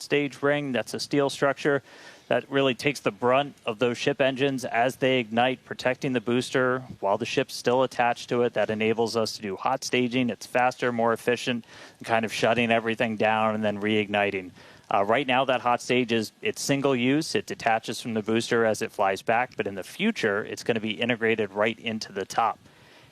stage ring. That's a steel structure that really takes the brunt of those ship engines as they ignite, protecting the booster while the ship's still attached to it. That enables us to do hot staging. It's faster, more efficient, kind of shutting everything down and then reigniting. Right now, that hot stage it's single use. It detaches from the booster as it flies back, but in the future, it's going to be integrated right into the top.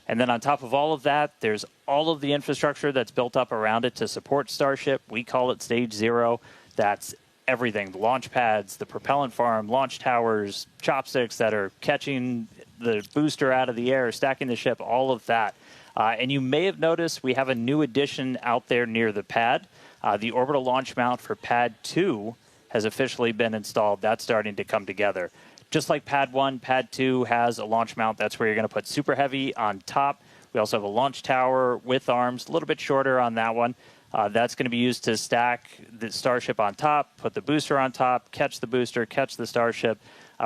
And then on top of all of that, there's all of the infrastructure that's built up around it to support Starship. We call it Stage 0. That's everything, the launch pads, the propellant farm, launch towers, chopsticks that are catching the booster out of the air, stacking the ship, all of that. And you may have noticed we have a new addition out there near the pad. The orbital launch mount for Pad 2 has officially been installed. That's starting to come together. Just like Pad 1, Pad 2 has a launch mount. That's where you're going to put Super Heavy on top. We also have a launch tower with arms, a little bit shorter on that one. That's going to be used to stack the Starship on top, put the booster on top, catch the booster, catch the Starship.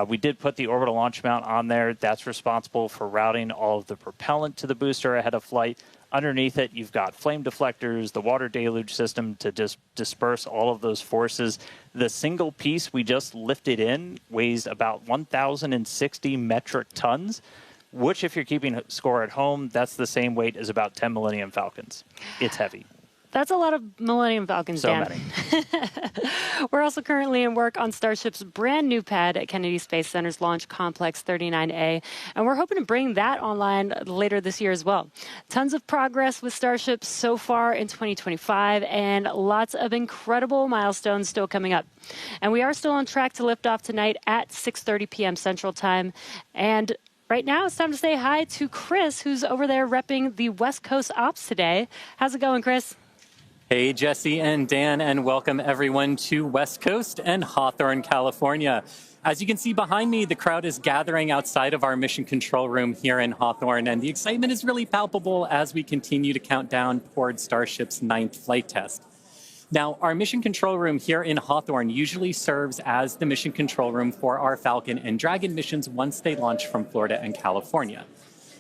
We did put the orbital launch mount on there. That's responsible for routing all of the propellant to the booster ahead of flight. Underneath it, you've got flame deflectors, the water deluge system to disperse all of those forces. The single piece we just lifted in weighs about 1,060 metric tons, which, if you're keeping score at home, that's the same weight as about 10 Millennium Falcons. It's heavy. That's a lot of Millennium Falcons, Dan. So many. We're also currently in work on Starship's brand new pad at Kennedy Space Center's Launch Complex 39A, and we're hoping to bring that online later this year as well. Tons of progress with Starship so far in 2025, and lots of incredible milestones still coming up. And we are still on track to lift off tonight at 6:30 p.m. Central Time. And right now, it's time to say hi to Chris, who's over there repping the West Coast ops today. How's it going, Chris? Hey, Jesse and Dan, and welcome everyone to West Coast and Hawthorne, California. As you can see behind me, the crowd is gathering outside of our mission control room here in Hawthorne, and the excitement is really palpable as we continue to count down toward Starship's 9th flight test. Now, our mission control room here in Hawthorne usually serves as the mission control room for our Falcon and Dragon missions once they launch from Florida and California.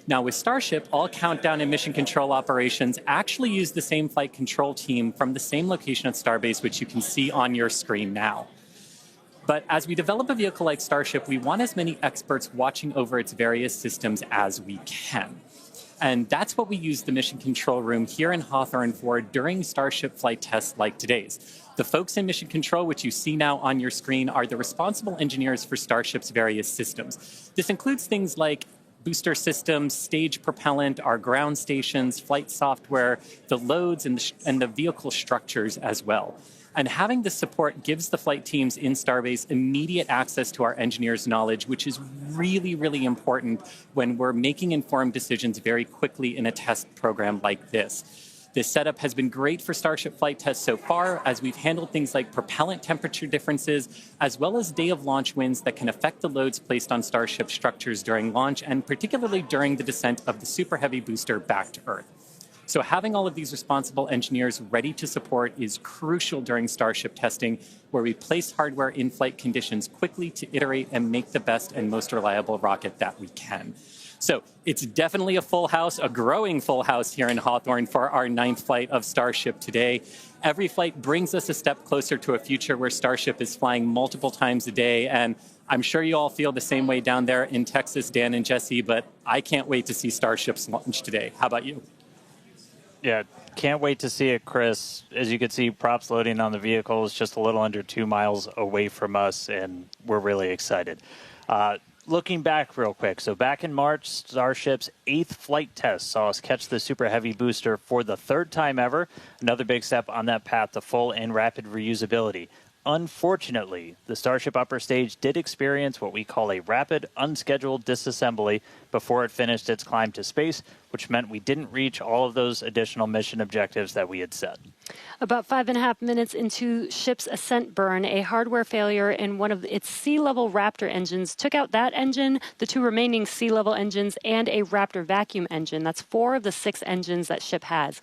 Now, with Starship, all countdown and mission control operations actually use the same flight control team from the same location at Starbase, which you can see on your screen now. But as we develop a vehicle like Starship, we want as many experts watching over its various systems as we can. And that's what we use the mission control room here in Hawthorne for during Starship flight tests like today's. The folks in mission control, which you see now on your screen, are the responsible engineers for Starship's various systems. This includes things like booster systems, stage propellant, our ground stations, flight software, the loads, and the vehicle structures as well. And having this support gives the flight teams in Starbase immediate access to our engineers' knowledge, which is really, really important when we're making informed decisions very quickly in a test program like this. This setup has been great for Starship flight tests so far, as we've handled things like propellant temperature differences, as well as day-of-launch winds that can affect the loads placed on Starship structures during launch, and particularly during the descent of the Super Heavy booster back to Earth. So having all of these responsible engineers ready to support is crucial during Starship testing, where we place hardware in flight conditions quickly to iterate and make the best and most reliable rocket that we can. So it's definitely a full house, a growing full house here in Hawthorne for our 9th flight of Starship today. Every flight brings us a step closer to a future where Starship is flying multiple times a day. And I'm sure you all feel the same way down there in Texas, Dan and Jesse, but I can't wait to see Starship's launch today. How about you? Yeah, can't wait to see it, Chris. As you can see, props loading on the vehicle is just a little under 2 miles away from us, and we're really excited. Looking back real quick, so back in March, Starship's 8th flight test saw us catch the Super Heavy booster for the 3rd time ever, another big step on that path to full and rapid reusability. Unfortunately, the Starship upper stage did experience what we call a rapid, unscheduled disassembly before it finished its climb to space, which meant we didn't reach all of those additional mission objectives that we had set. About 5.5 minutes into ship's ascent burn, a hardware failure in one of its sea-level Raptor engines took out that engine, the 2 remaining sea-level engines, and a Raptor vacuum engine. That's 4 of the 6 engines that ship has.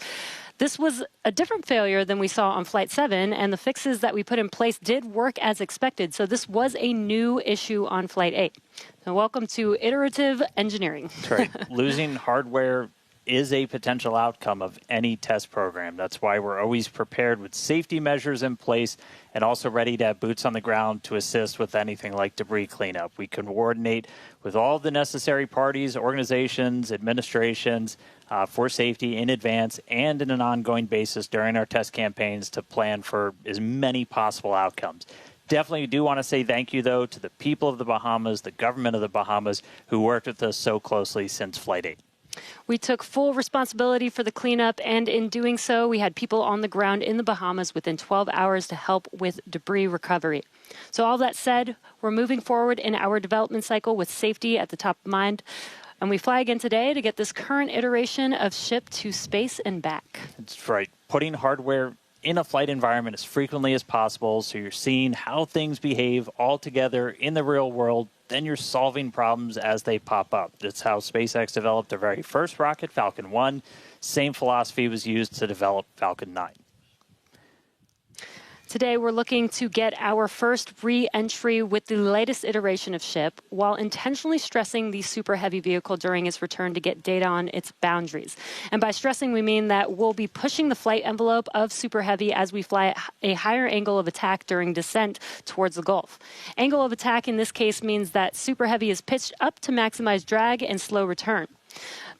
This was a different failure than we saw on Flight 7, and the fixes that we put in place did work as expected. So this was a new issue on Flight 8. So welcome to iterative engineering. That's right. Losing hardware is a potential outcome of any test program. That's why we're always prepared with safety measures in place and also ready to have boots on the ground to assist with anything like debris cleanup. We can coordinate with all the necessary parties, organizations, administrations for safety in advance and in an ongoing basis during our test campaigns to plan for as many possible outcomes. Definitely do want to say thank you, though, to the people of the Bahamas, the government of the Bahamas, who worked with us so closely since Flight 8. We took full responsibility for the cleanup, and in doing so, we had people on the ground in the Bahamas within 12 hours to help with debris recovery. So all that said, we're moving forward in our development cycle with safety at the top of mind. And we fly again today to get this current iteration of Ship to space and back. That's right. Putting hardware in a flight environment as frequently as possible, so you're seeing how things behave all together in the real world. Then you're solving problems as they pop up. That's how SpaceX developed their very first rocket, Falcon 1. Same philosophy was used to develop Falcon 9. Today, we're looking to get our first re-entry with the latest iteration of Ship, while intentionally stressing the super heavy vehicle during its return to get data on its boundaries. And by stressing, we mean that we'll be pushing the flight envelope of super heavy as we fly at a higher angle of attack during descent towards the Gulf. Angle of attack in this case means that super heavy is pitched up to maximize drag and slow return.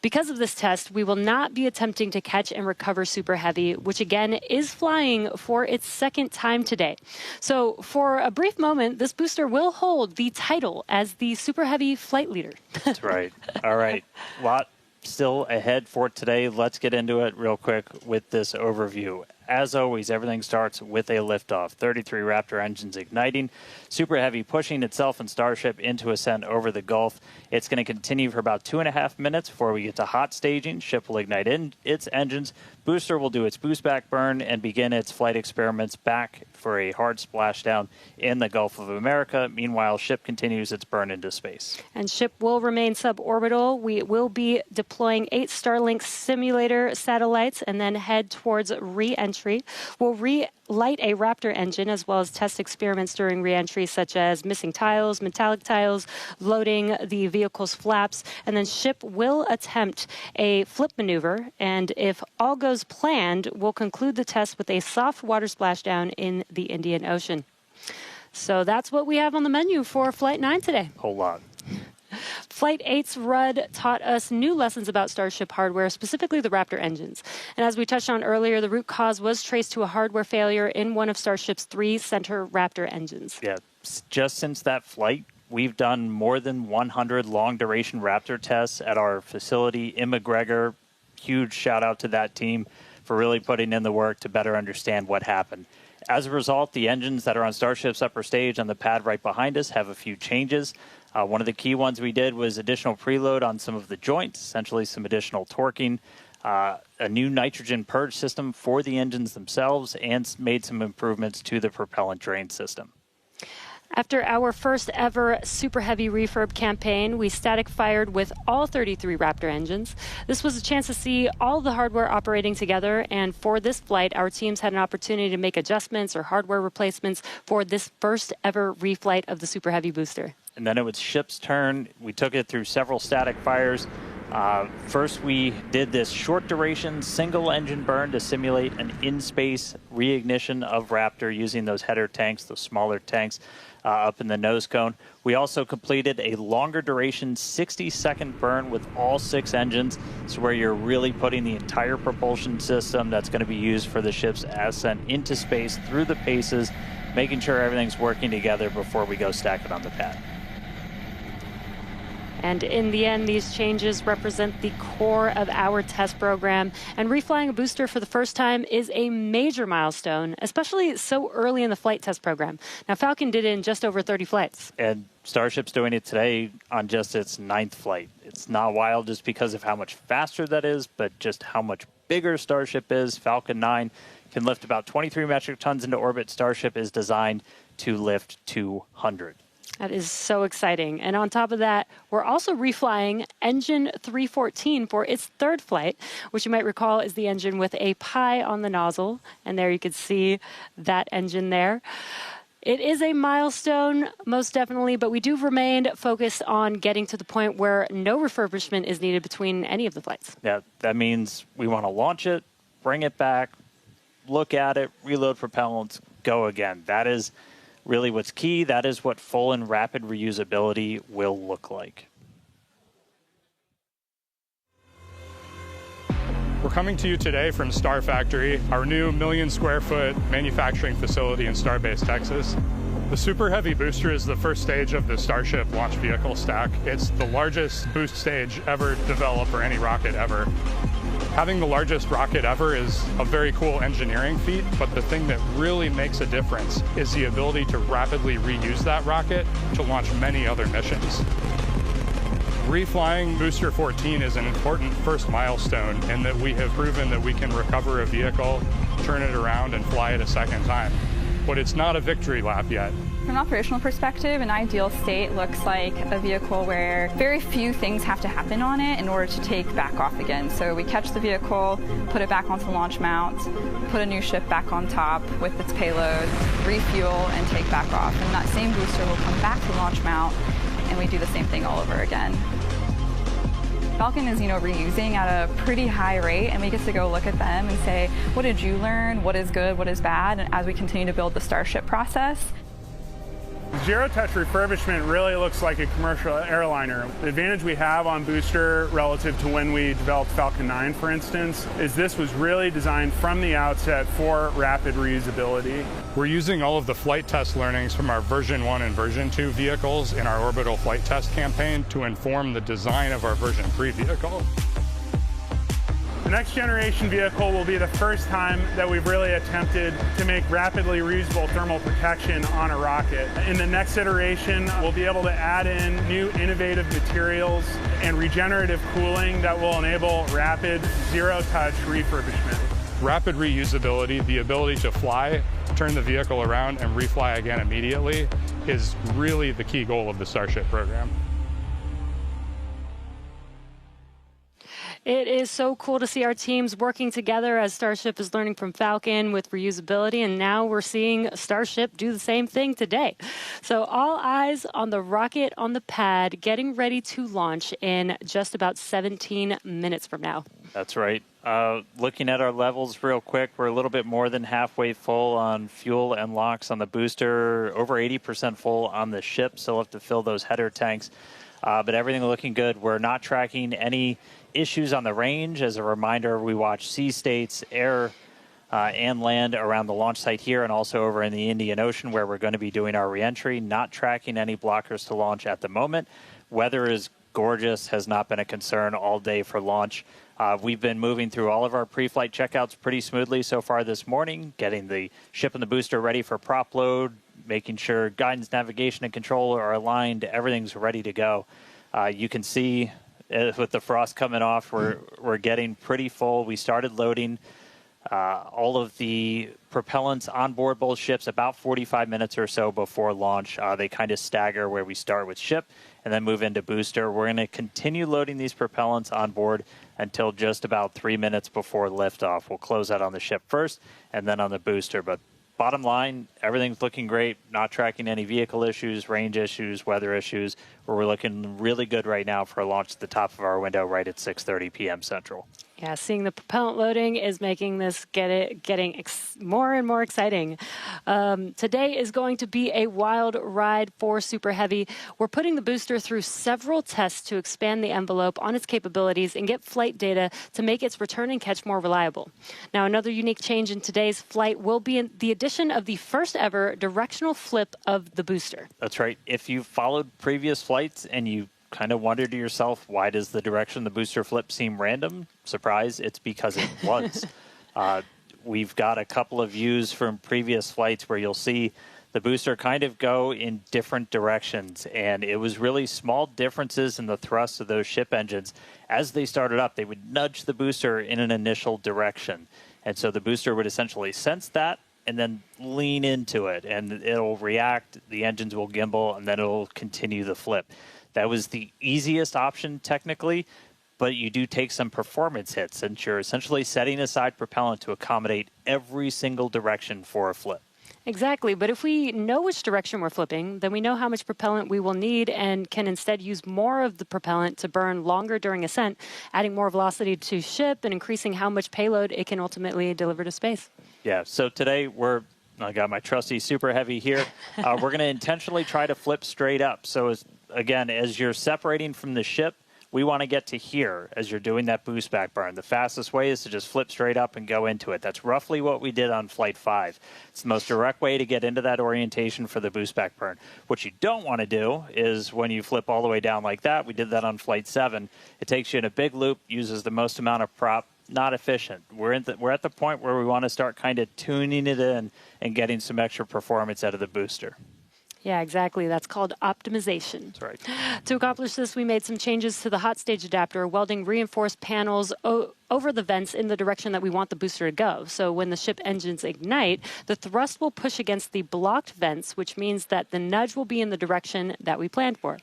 Because of this test, we will not be attempting to catch and recover Super Heavy, which again is flying for its second time today. So for a brief moment, this booster will hold the title as the Super Heavy flight leader. That's right. All right. Lot still ahead for today. Let's get into it real quick with this overview. As always, everything starts with a liftoff. 33 Raptor engines igniting. Super Heavy pushing itself and Starship into ascent over the Gulf. It's going to continue for about 2.5 minutes before we get to hot staging. Ship will ignite its engines. Booster will do its boost back burn and begin its flight experiments back for a hard splashdown in the Gulf of America. Meanwhile, Ship continues its burn into space. And Ship will remain suborbital. We will be deploying 8 Starlink simulator satellites and then head towards re-entry. We'll relight a Raptor engine as well as test experiments during re-entry, such as missing tiles, metallic tiles, loading the vehicle's flaps, and then Ship will attempt a flip maneuver, and if all goes planned, we'll conclude the test with a soft water splashdown in the Indian Ocean. So that's what we have on the menu for Flight 9 today. Whole lot. Flight 8's RUD taught us new lessons about Starship hardware, specifically the Raptor engines. And as we touched on earlier, the root cause was traced to a hardware failure in one of Starship's 3 center Raptor engines. Yeah, just since that flight, we've done more than 100 long-duration Raptor tests at our facility in McGregor. Huge shout-out to that team for really putting in the work to better understand what happened. As a result, the engines that are on Starship's upper stage on the pad right behind us have a few changes. One of the key ones we did was additional preload on some of the joints, essentially some additional torquing, a new nitrogen purge system for the engines themselves, and made some improvements to the propellant drain system. After our first ever Super Heavy refurb campaign, we static fired with all 33 Raptor engines. This was a chance to see all the hardware operating together, and for this flight, our teams had an opportunity to make adjustments or hardware replacements for this first ever reflight of the Super Heavy booster. And then it was Ship's turn. We took it through several static fires. First, we did this short duration single engine burn to simulate an in-space reignition of Raptor using those header tanks, those smaller tanks up in the nose cone. We also completed a longer duration 60-second burn with all 6 engines. So where you're really putting the entire propulsion system that's going to be used for the ship's ascent into space through the paces, making sure everything's working together before we go stack it on the pad. And in the end, these changes represent the core of our test program. And reflying a booster for the first time is a major milestone, especially so early in the flight test program. Now, Falcon did it in just over 30 flights. And Starship's doing it today on just its 9th flight. It's not wild just because of how much faster that is, but just how much bigger Starship is. Falcon 9 can lift about 23 metric tons into orbit. Starship is designed to lift 200. That is so exciting. And on top of that, we're also reflying engine 314 for its 3rd flight, which you might recall is the engine with a pie on the nozzle. And there you can see that engine there. It is a milestone, most definitely, but we do remain focused on getting to the point where no refurbishment is needed between any of the flights. Yeah, that means we want to launch it, bring it back, look at it, reload propellants, go again. That is really what's key. That is what full and rapid reusability will look like. We're coming to you today from Star Factory, our new million-square-foot manufacturing facility in Starbase, Texas. The Super Heavy booster is the first stage of the Starship launch vehicle stack. It's the largest boost stage ever developed for any rocket ever. Having the largest rocket ever is a very cool engineering feat, but the thing that really makes a difference is the ability to rapidly reuse that rocket to launch many other missions. Reflying Booster 14 is an important first milestone in that we have proven that we can recover a vehicle, turn it around, and fly it a second time. But it's not a victory lap yet. From an operational perspective, an ideal state looks like a vehicle where very few things have to happen on it in order to take back off again. So we catch the vehicle, put it back onto the launch mount, put a new ship back on top with its payload, refuel, and take back off. And that same booster will come back to the launch mount, and we do the same thing all over again. Falcon is, reusing at a pretty high rate, and we get to go look at them and say, what did you learn? What is good? What is bad? And as we continue to build the Starship process. Zero-touch refurbishment really looks like a commercial airliner. The advantage we have on Booster relative to when we developed Falcon 9, for instance, is this was really designed from the outset for rapid reusability. We're using all of the flight test learnings from our version 1 and version 2 vehicles in our orbital flight test campaign to inform the design of our version 3 vehicle. The next generation vehicle will be the first time that we've really attempted to make rapidly reusable thermal protection on a rocket. In the next iteration, we'll be able to add in new innovative materials and regenerative cooling that will enable rapid zero-touch refurbishment. Rapid reusability, the ability to fly, turn the vehicle around, and refly again immediately is really the key goal of the Starship program. It is so cool to see our teams working together as Starship is learning from Falcon with reusability, and now we're seeing Starship do the same thing today. So all eyes on the rocket on the pad, getting ready to launch in just about 17 minutes from now. That's right. Looking at our levels real quick, we're a little bit more than halfway full on fuel and LOX on the booster, over 80% full on the ship. Still have to fill those header tanks, but everything looking good. We're not tracking any issues on the range. As a reminder, we watch sea states, air, and land around the launch site here and also over in the Indian Ocean where we're going to be doing our reentry. Not tracking any blockers to launch at the moment. Weather is gorgeous, has not been a concern all day for launch. We've been moving through all of our pre-flight checkouts pretty smoothly so far this morning, getting the ship and the booster ready for prop load, making sure guidance, navigation, and control are aligned. Everything's ready to go. You can see with the frost coming off, we're getting pretty full. We started loading all of the propellants on board both ships about 45 minutes or so before launch. They kind of stagger where we start with ship and then move into booster. We're going to continue loading these propellants on board until just about 3 minutes before liftoff. We'll close out on the ship first and then on the booster. But bottom line, everything's looking great. Not tracking any vehicle issues, range issues, weather issues. We're looking really good right now for a launch at the top of our window right at 6:30 p.m. Central. Yeah, seeing the propellant loading is making this getting more and more exciting. Today is going to be a wild ride for Super Heavy. We're putting the booster through several tests to expand the envelope on its capabilities and get flight data to make its return and catch more reliable. Now, another unique change in today's flight will be the addition of the first ever directional flip of the booster. That's right. If you followed previous flights and you kind of wonder to yourself, why does the direction of the booster flip seem random? Surprise, it's because it was. We've got a couple of views from previous flights where you'll see the booster kind of go in different directions, and it was really small differences in the thrust of those ship engines. As they started up, they would nudge the booster in an initial direction, and so the booster would essentially sense that and then lean into it, and it'll react, the engines will gimbal, and then it'll continue the flip. That was the easiest option technically, but you do take some performance hits since you're essentially setting aside propellant to accommodate every single direction for a flip. Exactly. But if we know which direction we're flipping, then we know how much propellant we will need and can instead use more of the propellant to burn longer during ascent, adding more velocity to ship and increasing how much payload it can ultimately deliver to space. Yeah, so today I got my trusty Super Heavy here. We're going to intentionally try to flip straight up. So as you're separating from the ship, we want to get to here as you're doing that boost back burn. The fastest way is to just flip straight up and go into it. That's roughly what we did on Flight 5. It's the most direct way to get into that orientation for the boost back burn. What you don't want to do is when you flip all the way down like that, we did that on Flight 7, it takes you in a big loop, uses the most amount of prop, not efficient. We're at the point where we want to start kind of tuning it in and getting some extra performance out of the booster. Yeah, exactly. That's called optimization. That's right. To accomplish this, we made some changes to the hot stage adapter, welding reinforced panels over the vents in the direction that we want the booster to go. So when the ship engines ignite, the thrust will push against the blocked vents, which means that the nudge will be in the direction that we planned for.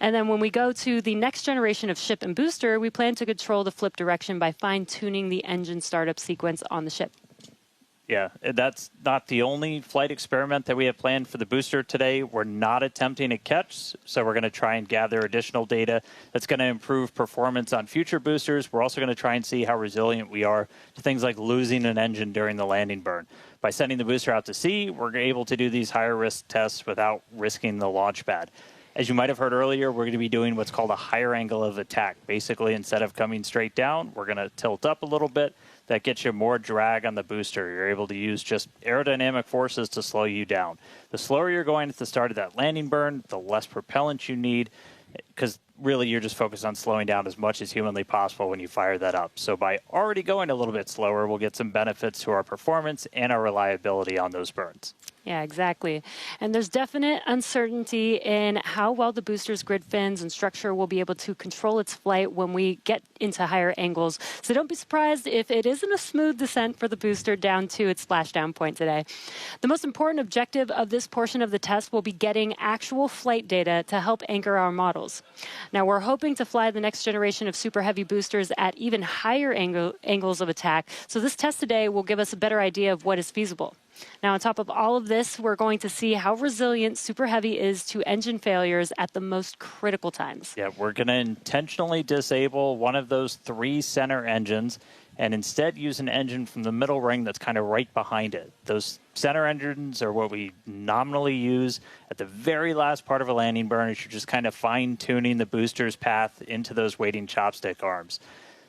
And then when we go to the next generation of ship and booster, we plan to control the flip direction by fine-tuning the engine startup sequence on the ship. Yeah, that's not the only flight experiment that we have planned for the booster today. We're not attempting a catch, so we're going to try and gather additional data that's going to improve performance on future boosters. We're also going to try and see how resilient we are to things like losing an engine during the landing burn. By sending the booster out to sea, we're able to do these higher risk tests without risking the launch pad. As you might have heard earlier, we're going to be doing what's called a higher angle of attack. Basically, instead of coming straight down, we're going to tilt up a little bit. That gets you more drag on the booster. You're able to use just aerodynamic forces to slow you down. The slower you're going at the start of that landing burn, the less propellant you need, because really you're just focused on slowing down as much as humanly possible when you fire that up. So by already going a little bit slower, we'll get some benefits to our performance and our reliability on those burns. Yeah, exactly. And there's definite uncertainty in how well the booster's grid fins and structure will be able to control its flight when we get into higher angles. So don't be surprised if it isn't a smooth descent for the booster down to its splashdown point today. The most important objective of this portion of the test will be getting actual flight data to help anchor our models. Now, we're hoping to fly the next generation of super heavy boosters at even higher angles of attack. So this test today will give us a better idea of what is feasible. Now, on top of all of this, we're going to see how resilient Super Heavy is to engine failures at the most critical times. Yeah, we're going to intentionally disable one of those 3 center engines and instead use an engine from the middle ring that's kind of right behind it. Those center engines are what we nominally use at the very last part of a landing burn as you're just kind of fine-tuning the booster's path into those waiting chopstick arms.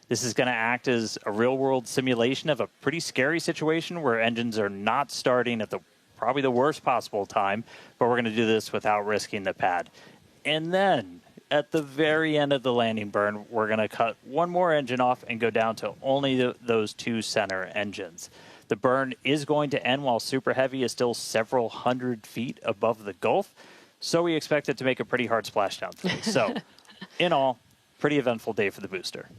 This is going to act as a real-world simulation of a pretty scary situation where engines are not starting at probably the worst possible time, but we're going to do this without risking the pad. And then, at the very end of the landing burn, we're going to cut one more engine off and go down to only those 2 center engines. The burn is going to end while Super Heavy is still several hundred feet above the Gulf, so we expect it to make a pretty hard splashdown today. So, in all, pretty eventful day for the booster.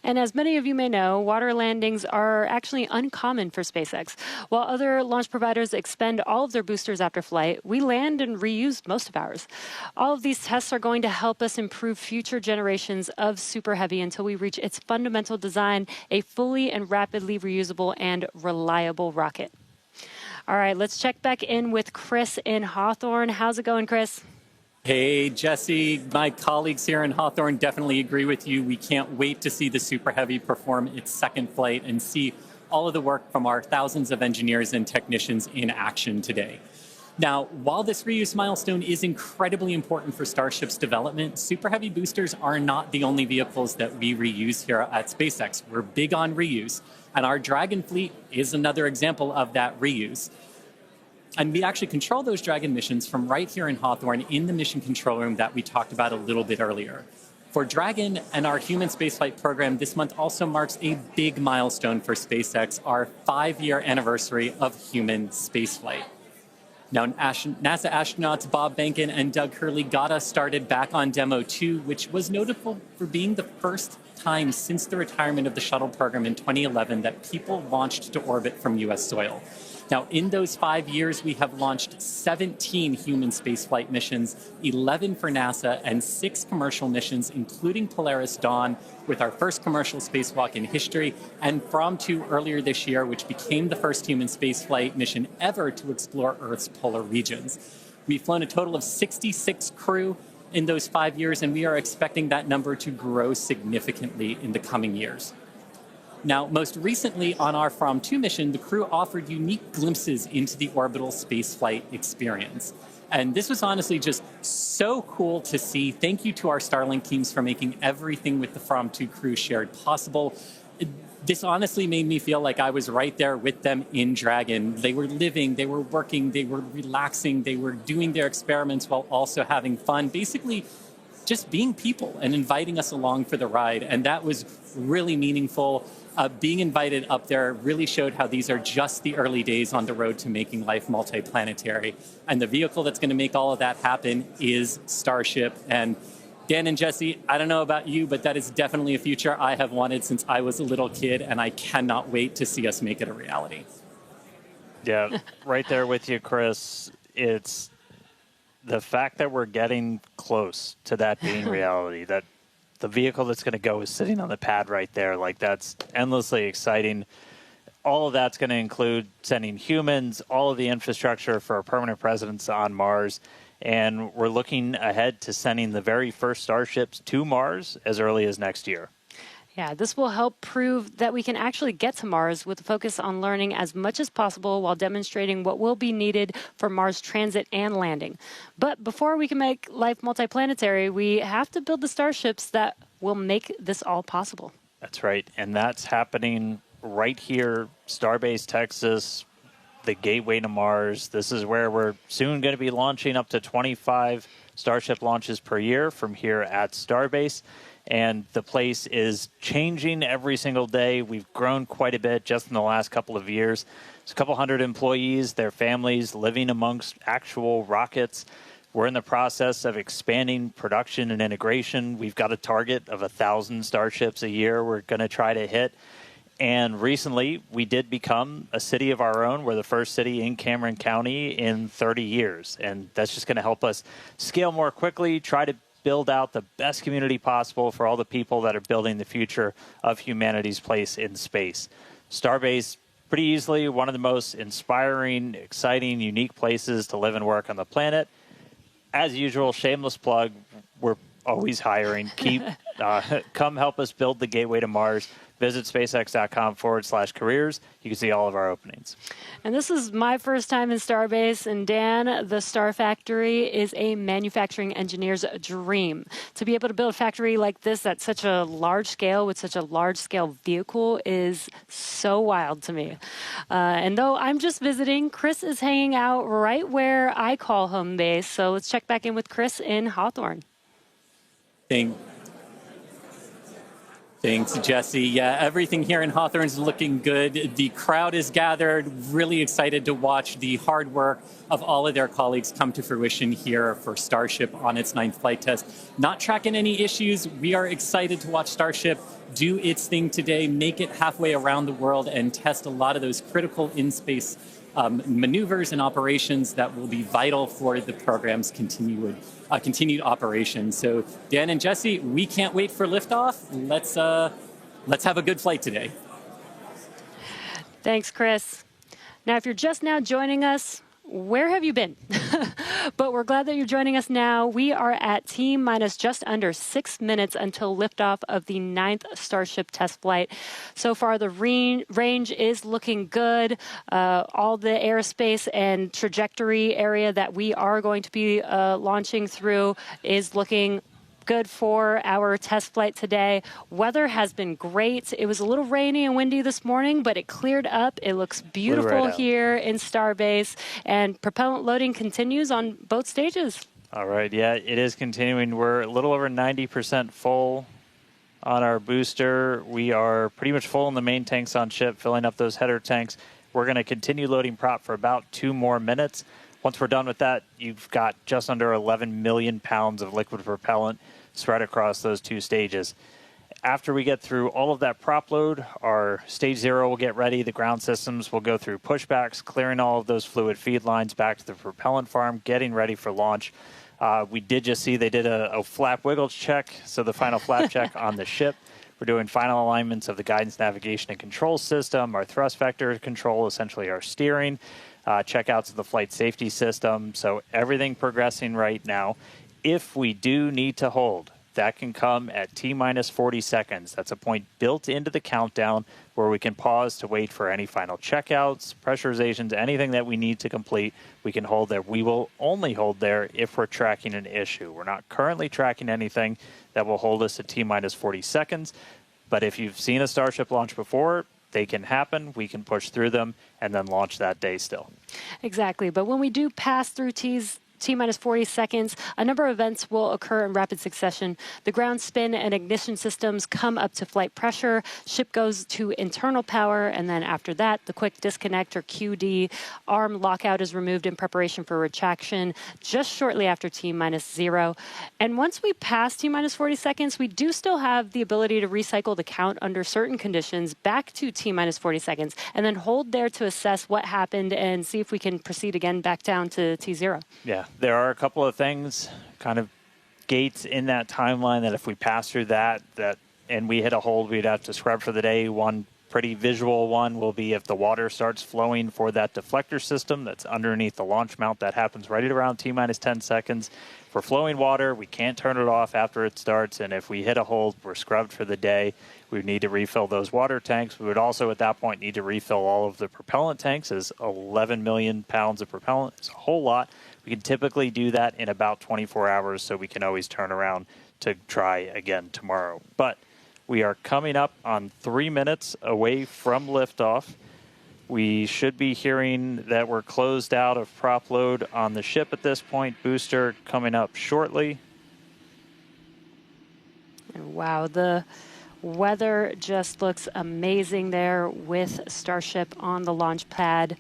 And as many of you may know, water landings are actually uncommon for SpaceX. While other launch providers expend all of their boosters after flight, we land and reuse most of ours. All of these tests are going to help us improve future generations of Super Heavy until we reach its fundamental design, a fully and rapidly reusable and reliable rocket. All right, let's check back in with Chris in Hawthorne. How's it going, Chris? Hey, Jesse, my colleagues here in Hawthorne definitely agree with you. We can't wait to see the Super Heavy perform its second flight and see all of the work from our thousands of engineers and technicians in action today. Now, while this reuse milestone is incredibly important for Starship's development, Super Heavy boosters are not the only vehicles that we reuse here at SpaceX. We're big on reuse, and our Dragon fleet is another example of that reuse. And we actually control those Dragon missions from right here in Hawthorne in the mission control room that we talked about a little bit earlier. For Dragon and our human spaceflight program, this month also marks a big milestone for SpaceX, our 5-year anniversary of human spaceflight. Now, NASA astronauts Bob Behnken and Doug Hurley got us started back on Demo 2, which was notable for being the first time since the retirement of the shuttle program in 2011 that people launched to orbit from U.S. soil. Now, in those 5 years, we have launched 17 human spaceflight missions, 11 for NASA, and 6 commercial missions, including Polaris Dawn, with our first commercial spacewalk in history, and From 2 earlier this year, which became the first human spaceflight mission ever to explore Earth's polar regions. We've flown a total of 66 crew in those 5 years, and we are expecting that number to grow significantly in the coming years. Now, most recently on our From 2 mission, the crew offered unique glimpses into the orbital spaceflight experience. And this was honestly just so cool to see. Thank you to our Starlink teams for making everything with the From 2 crew shared possible. This honestly made me feel like I was right there with them in Dragon. They were living, they were working, they were relaxing, they were doing their experiments while also having fun. Basically, just being people and inviting us along for the ride. And that was really meaningful. Being invited up there really showed how these are just the early days on the road to making life multiplanetary. And the vehicle that's going to make all of that happen is Starship. And Dan and Jesse, I don't know about you, but that is definitely a future I have wanted since I was a little kid, and I cannot wait to see us make it a reality. Yeah, right there with you, Chris. It's the fact that we're getting close to that being reality, that the vehicle that's going to go is sitting on the pad right there. Like, that's endlessly exciting. All of that's going to include sending humans, all of the infrastructure for a permanent presence on Mars. And we're looking ahead to sending the very first Starships to Mars as early as next year. Yeah, this will help prove that we can actually get to Mars with a focus on learning as much as possible while demonstrating what will be needed for Mars transit and landing. But before we can make life multiplanetary, we have to build the Starships that will make this all possible. That's right. And that's happening right here, Starbase, Texas, the gateway to Mars. This is where we're soon going to be launching up to 25 Starship launches per year from here at Starbase. And the place is changing every single day. We've grown quite a bit just in the last couple of years. There's a couple hundred employees, their families living amongst actual rockets. We're in the process of expanding production and integration. We've got a target of 1,000 Starships a year we're going to try to hit. And recently, we did become a city of our own. We're the first city in Cameron County in 30 years. And that's just going to help us scale more quickly, try to build out the best community possible for all the people that are building the future of humanity's place in space. Starbase, pretty easily one of the most inspiring, exciting, unique places to live and work on the planet. As usual, shameless plug, we're always hiring. Come help us build the gateway to Mars. Visit SpaceX.com/careers. You can see all of our openings. And this is my first time in Starbase. And Dan, the Star Factory is a manufacturing engineer's dream. To be able to build a factory like this at such a large scale with such a large scale vehicle is so wild to me. And though I'm just visiting, Chris is hanging out right where I call home base. So let's check back in with Chris in Hawthorne. Thanks, Jesse. Yeah, everything here in Hawthorne is looking good. The crowd is gathered, really excited to watch the hard work of all of their colleagues come to fruition here for Starship on its 9th flight test. Not tracking any issues. We are excited to watch Starship do its thing today, make it halfway around the world, and test a lot of those critical in-space maneuvers and operations that will be vital for the program's continued operation. So, Dan and Jesse, we can't wait for liftoff. Let's have a good flight today. Thanks, Chris. Now, if you're just now joining us, where have you been? But we're glad that you're joining us now. We are at T-minus just under 6 minutes until liftoff of the 9th Starship test flight. So far, the range is looking good. All the airspace and trajectory area that we are going to be launching through is looking good for our test flight today. Weather has been great. It was a little rainy and windy this morning, but it cleared up. It looks beautiful here in Starbase, and propellant loading continues on both stages. All right, yeah, it is continuing. We're a little over 90% full on our booster. We are pretty much full in the main tanks on ship, filling up those header tanks. We're going to continue loading prop for about 2 more minutes. Once we're done with that, you've got just under 11 million pounds of liquid propellant spread across those 2 stages. After we get through all of that prop load, our stage 0 will get ready. The ground systems will go through pushbacks, clearing all of those fluid feed lines back to the propellant farm, getting ready for launch. We did just see they did a flap wiggle check, so the final flap check on the ship. We're doing final alignments of the guidance, navigation, and control system, our thrust vector control, essentially our steering, checkouts of the flight safety system. So everything progressing right now. If we do need to hold, that can come at T-minus 40 seconds. That's a point built into the countdown where we can pause to wait for any final checkouts, pressurizations, anything that we need to complete. We can hold there. We will only hold there if we're tracking an issue. We're not currently tracking anything that will hold us at T-minus 40 seconds. But if you've seen a Starship launch before, they can happen. We can push through them and then launch that day still. Exactly. But when we do pass through T-minus 40 seconds, a number of events will occur in rapid succession. The ground spin and ignition systems come up to flight pressure, ship goes to internal power, and then after that, the quick disconnect or QD, arm lockout is removed in preparation for retraction just shortly after T-minus 0. And once we pass T-minus 40 seconds, we do still have the ability to recycle the count under certain conditions back to T-minus 40 seconds, and then hold there to assess what happened and see if we can proceed again back down to T0. Yeah. There are a couple of things, kind of gates in that timeline that if we pass through that and we hit a hold, we'd have to scrub for the day. One pretty visual one will be if the water starts flowing for that deflector system that's underneath the launch mount. That happens right at around T-minus 10 seconds. For flowing water, we can't turn it off after it starts, and if we hit a hold, we're scrubbed for the day. We would need to refill those water tanks. We would also, at that point, need to refill all of the propellant tanks, as 11 million pounds of propellant is a whole lot. We can typically do that in about 24 hours, so we can always turn around to try again tomorrow. But we are coming up on 3 minutes away from liftoff. We should be hearing that we're closed out of prop load on the ship at this point. Booster coming up shortly. Wow, the weather just looks amazing there with Starship on the launch pad.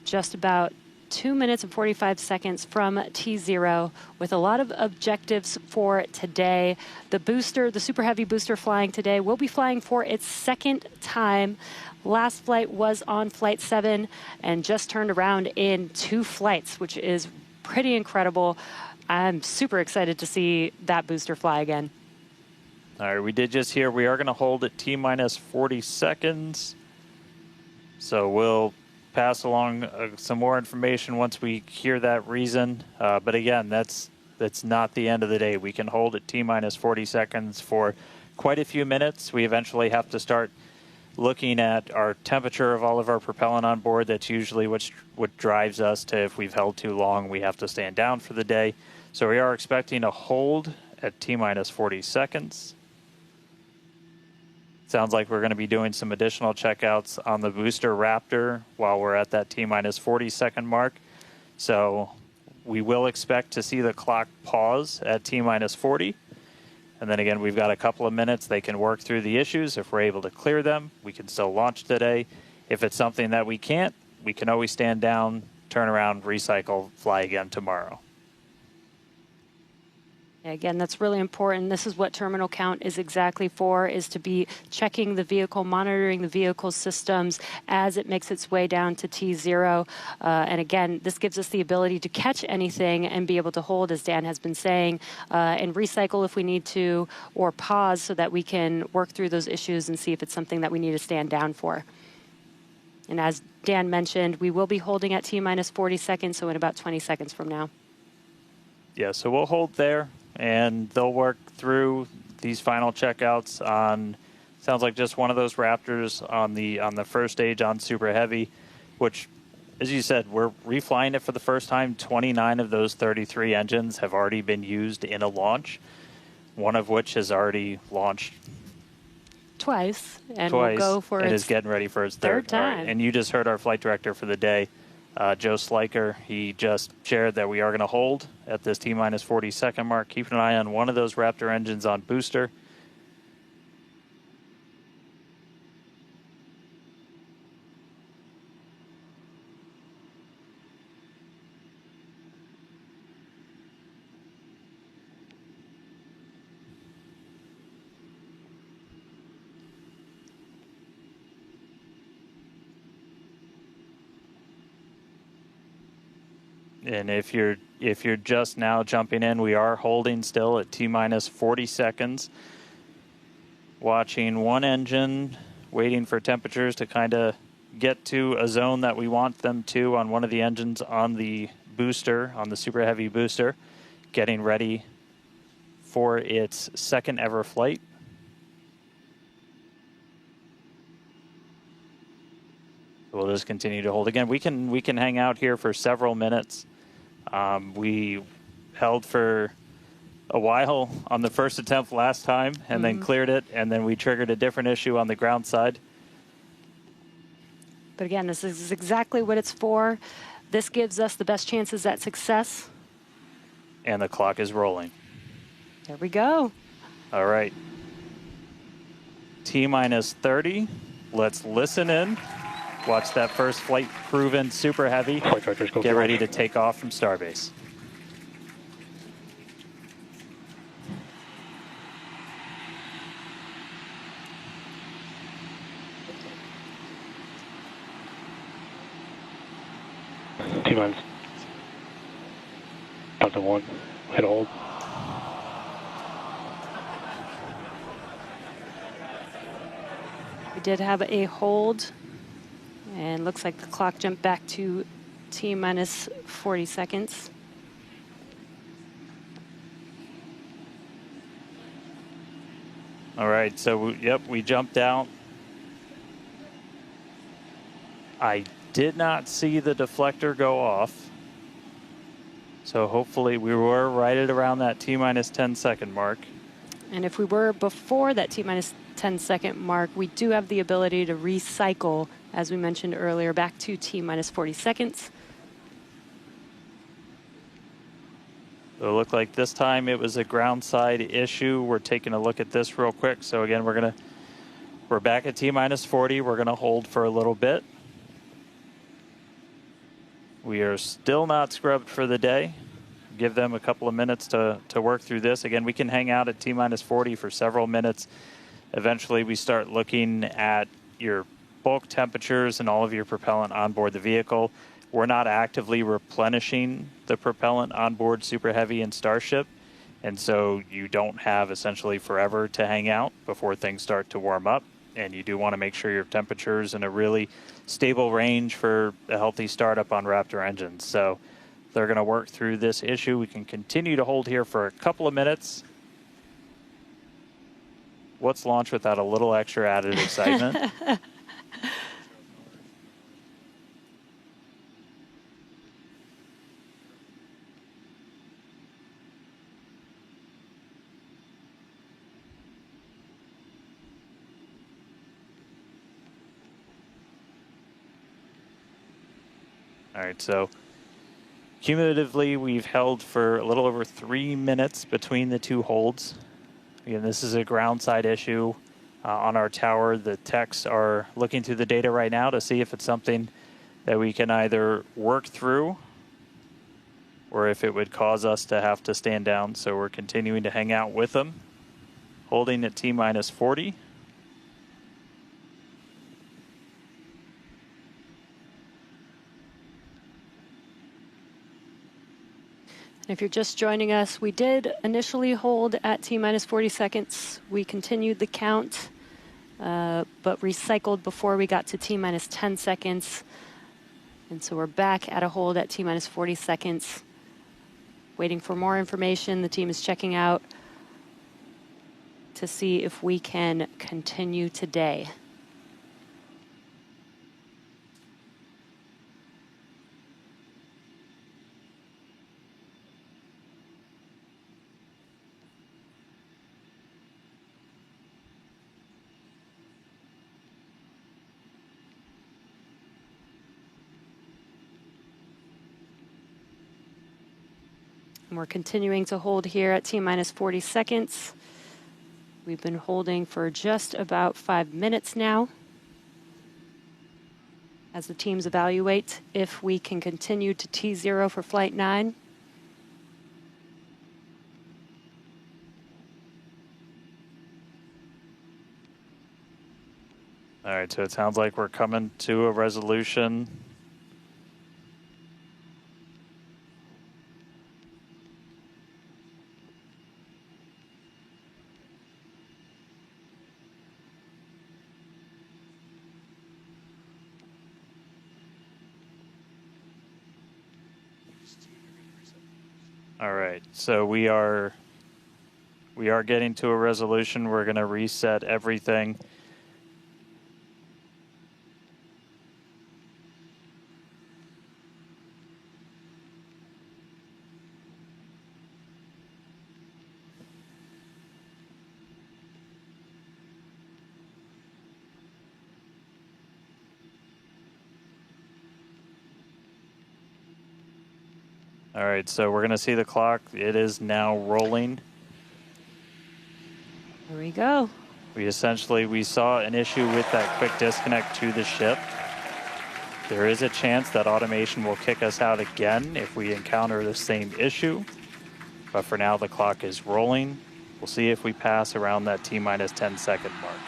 Just about 2 minutes and 45 seconds from T0 with a lot of objectives for today. The booster, the Super Heavy booster flying today, will be flying for its second time. Last flight was on Flight 7 and just turned around in 2 flights, which is pretty incredible. I'm super excited to see that booster fly again. All right, we did just hear we are going to hold at T-minus 40 seconds. So we'll pass along some more information once we hear that reason. But again, that's not the end of the day. We can hold at T-minus 40 seconds for quite a few minutes. We eventually have to start looking at our temperature of all of our propellant on board. That's usually what drives us to, if we've held too long, we have to stand down for the day. So we are expecting a hold at T-minus 40 seconds. Sounds like we're going to be doing some additional checkouts on the booster Raptor while we're at that T-minus 40 second mark. So we will expect to see the clock pause at T-minus 40. And then again, we've got a couple of minutes. They can work through the issues. If we're able to clear them, we can still launch today. If it's something that we can't, we can always stand down, turn around, recycle, fly again tomorrow. Again, that's really important. This is what terminal count is exactly for, is to be checking the vehicle, monitoring the vehicle systems as it makes its way down to T0. And again, this gives us the ability to catch anything and be able to hold, as Dan has been saying, and recycle if we need to, or pause so that we can work through those issues and see if it's something that we need to stand down for. And as Dan mentioned, we will be holding at T-minus 40 seconds, so in about 20 seconds from now. Yeah, so we'll hold there, and they'll work through these final checkouts on, sounds like just one of those Raptors on the first stage on Super Heavy, which, as you said, we're reflying it for the first time. 29 of those 33 engines have already been used in a launch, one of which has already launched twice, and will go for and its is getting ready for its third time. Right. And you just heard our flight director for the day, Joe Sliker. He just shared that we are going to hold at this T-minus 40 second mark. Keep an eye on one of those Raptor engines on booster. And if you're just now jumping in, we are holding still at T-minus 40 seconds. Watching one engine, waiting for temperatures to kind of get to a zone that we want them to on one of the engines on the booster, on the Super Heavy booster, getting ready for its second ever flight. We'll just continue to hold. Again, we can hang out here for several minutes. We held for a while on the first attempt last time and then cleared it, and then we triggered a different issue on the ground side. But again, this is exactly what it's for. This gives us the best chances at success. And the clock is rolling. There we go. All right. T-minus 30. Let's listen in. Watch that first flight proven Super Heavy. Get ready to take off from Starbase. T-minus. Delta 1. Hit hold. We did have a hold. And looks like the clock jumped back to T-minus 40 seconds. All right, so we jumped out. I did not see the deflector go off. So hopefully we were right at around that T-minus 10 second mark. And if we were before that T-minus 10 second mark, we do have the ability to recycle, as we mentioned earlier, back to T-minus 40 seconds. So it looked like this time it was a ground side issue. We're taking a look at this real quick. So again, we're back at T-minus 40. We're gonna hold for a little bit. We are still not scrubbed for the day. Give them a couple of minutes to work through this. Again, we can hang out at T-minus 40 for several minutes. Eventually, we start looking at your bulk temperatures and all of your propellant on board the vehicle. We're not actively replenishing the propellant on board Super Heavy and Starship, and so you don't have essentially forever to hang out before things start to warm up, and you do want to make sure your temperature's in a really stable range for a healthy startup on Raptor engines. So they're going to work through this issue. We can continue to hold here for a couple of minutes. What's launch without a little extra added excitement? All right, so cumulatively, we've held for a little over 3 minutes between the two holds. Again, this is a ground side issue on our tower. The techs are looking through the data right now to see if it's something that we can either work through or if it would cause us to have to stand down. So we're continuing to hang out with them, holding at T-minus 40. And if you're just joining us, we did initially hold at T-minus 40 seconds. We continued the count, but recycled before we got to T-minus 10 seconds. And so we're back at a hold at T-minus 40 seconds, waiting for more information. The team is checking out to see if we can continue today. And we're continuing to hold here at T-minus 40 seconds. We've been holding for just about 5 minutes now as the teams evaluate if we can continue to T0 for Flight 9. All right, so it sounds like we're coming to a resolution. All right, so we are getting to a resolution. We're going to reset everything. All right, so we're going to see the clock. It is now rolling. Here we go. We saw an issue with that quick disconnect to the ship. There is a chance that automation will kick us out again if we encounter the same issue. But for now, the clock is rolling. We'll see if we pass around that T-minus 10-second mark.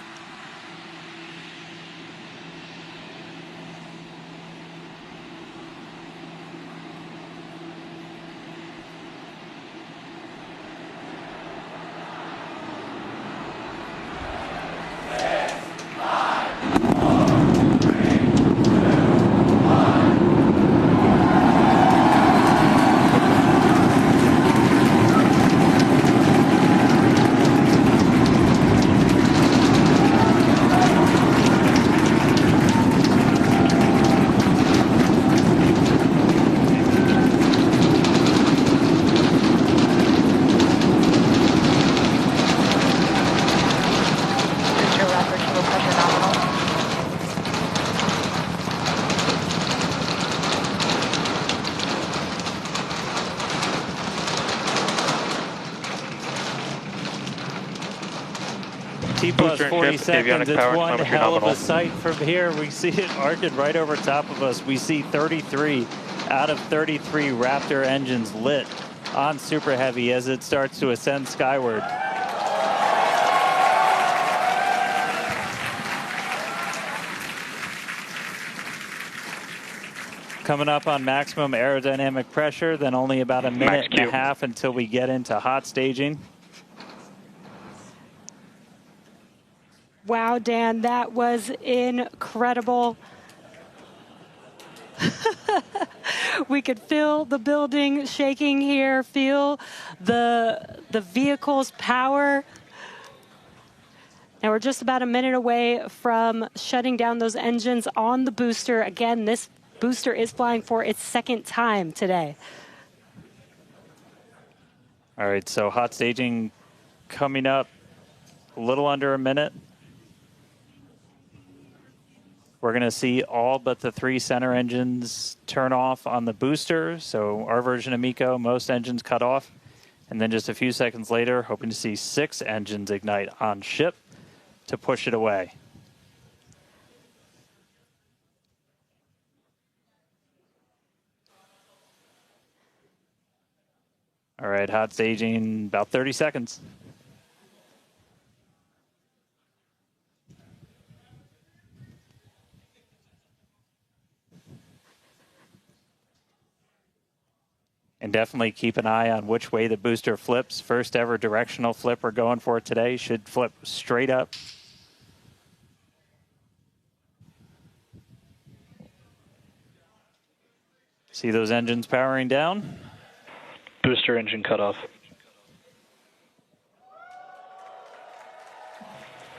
T plus 40 seconds, it's one hell of a sight from here. We see it arcing right over top of us. We see 33 out of 33 Raptor engines lit on Super Heavy as it starts to ascend skyward. Coming up on maximum aerodynamic pressure, then only about a minute and a half until we get into hot staging. Wow, Dan, that was incredible. We could feel the building shaking here, feel the vehicle's power. And we're just about a minute away from shutting down those engines on the booster. Again, this booster is flying for its second time today. All right, so hot staging coming up a little under a minute. We're going to see all but the 3 center engines turn off on the booster. So our version of MECO, most engines cut off. And then just a few seconds later, hoping to see 6 engines ignite on ship to push it away. All right, hot staging, about 30 seconds. And definitely keep an eye on which way the booster flips. First ever directional flip we're going for today. Should flip straight up. See those engines powering down? Booster engine cutoff.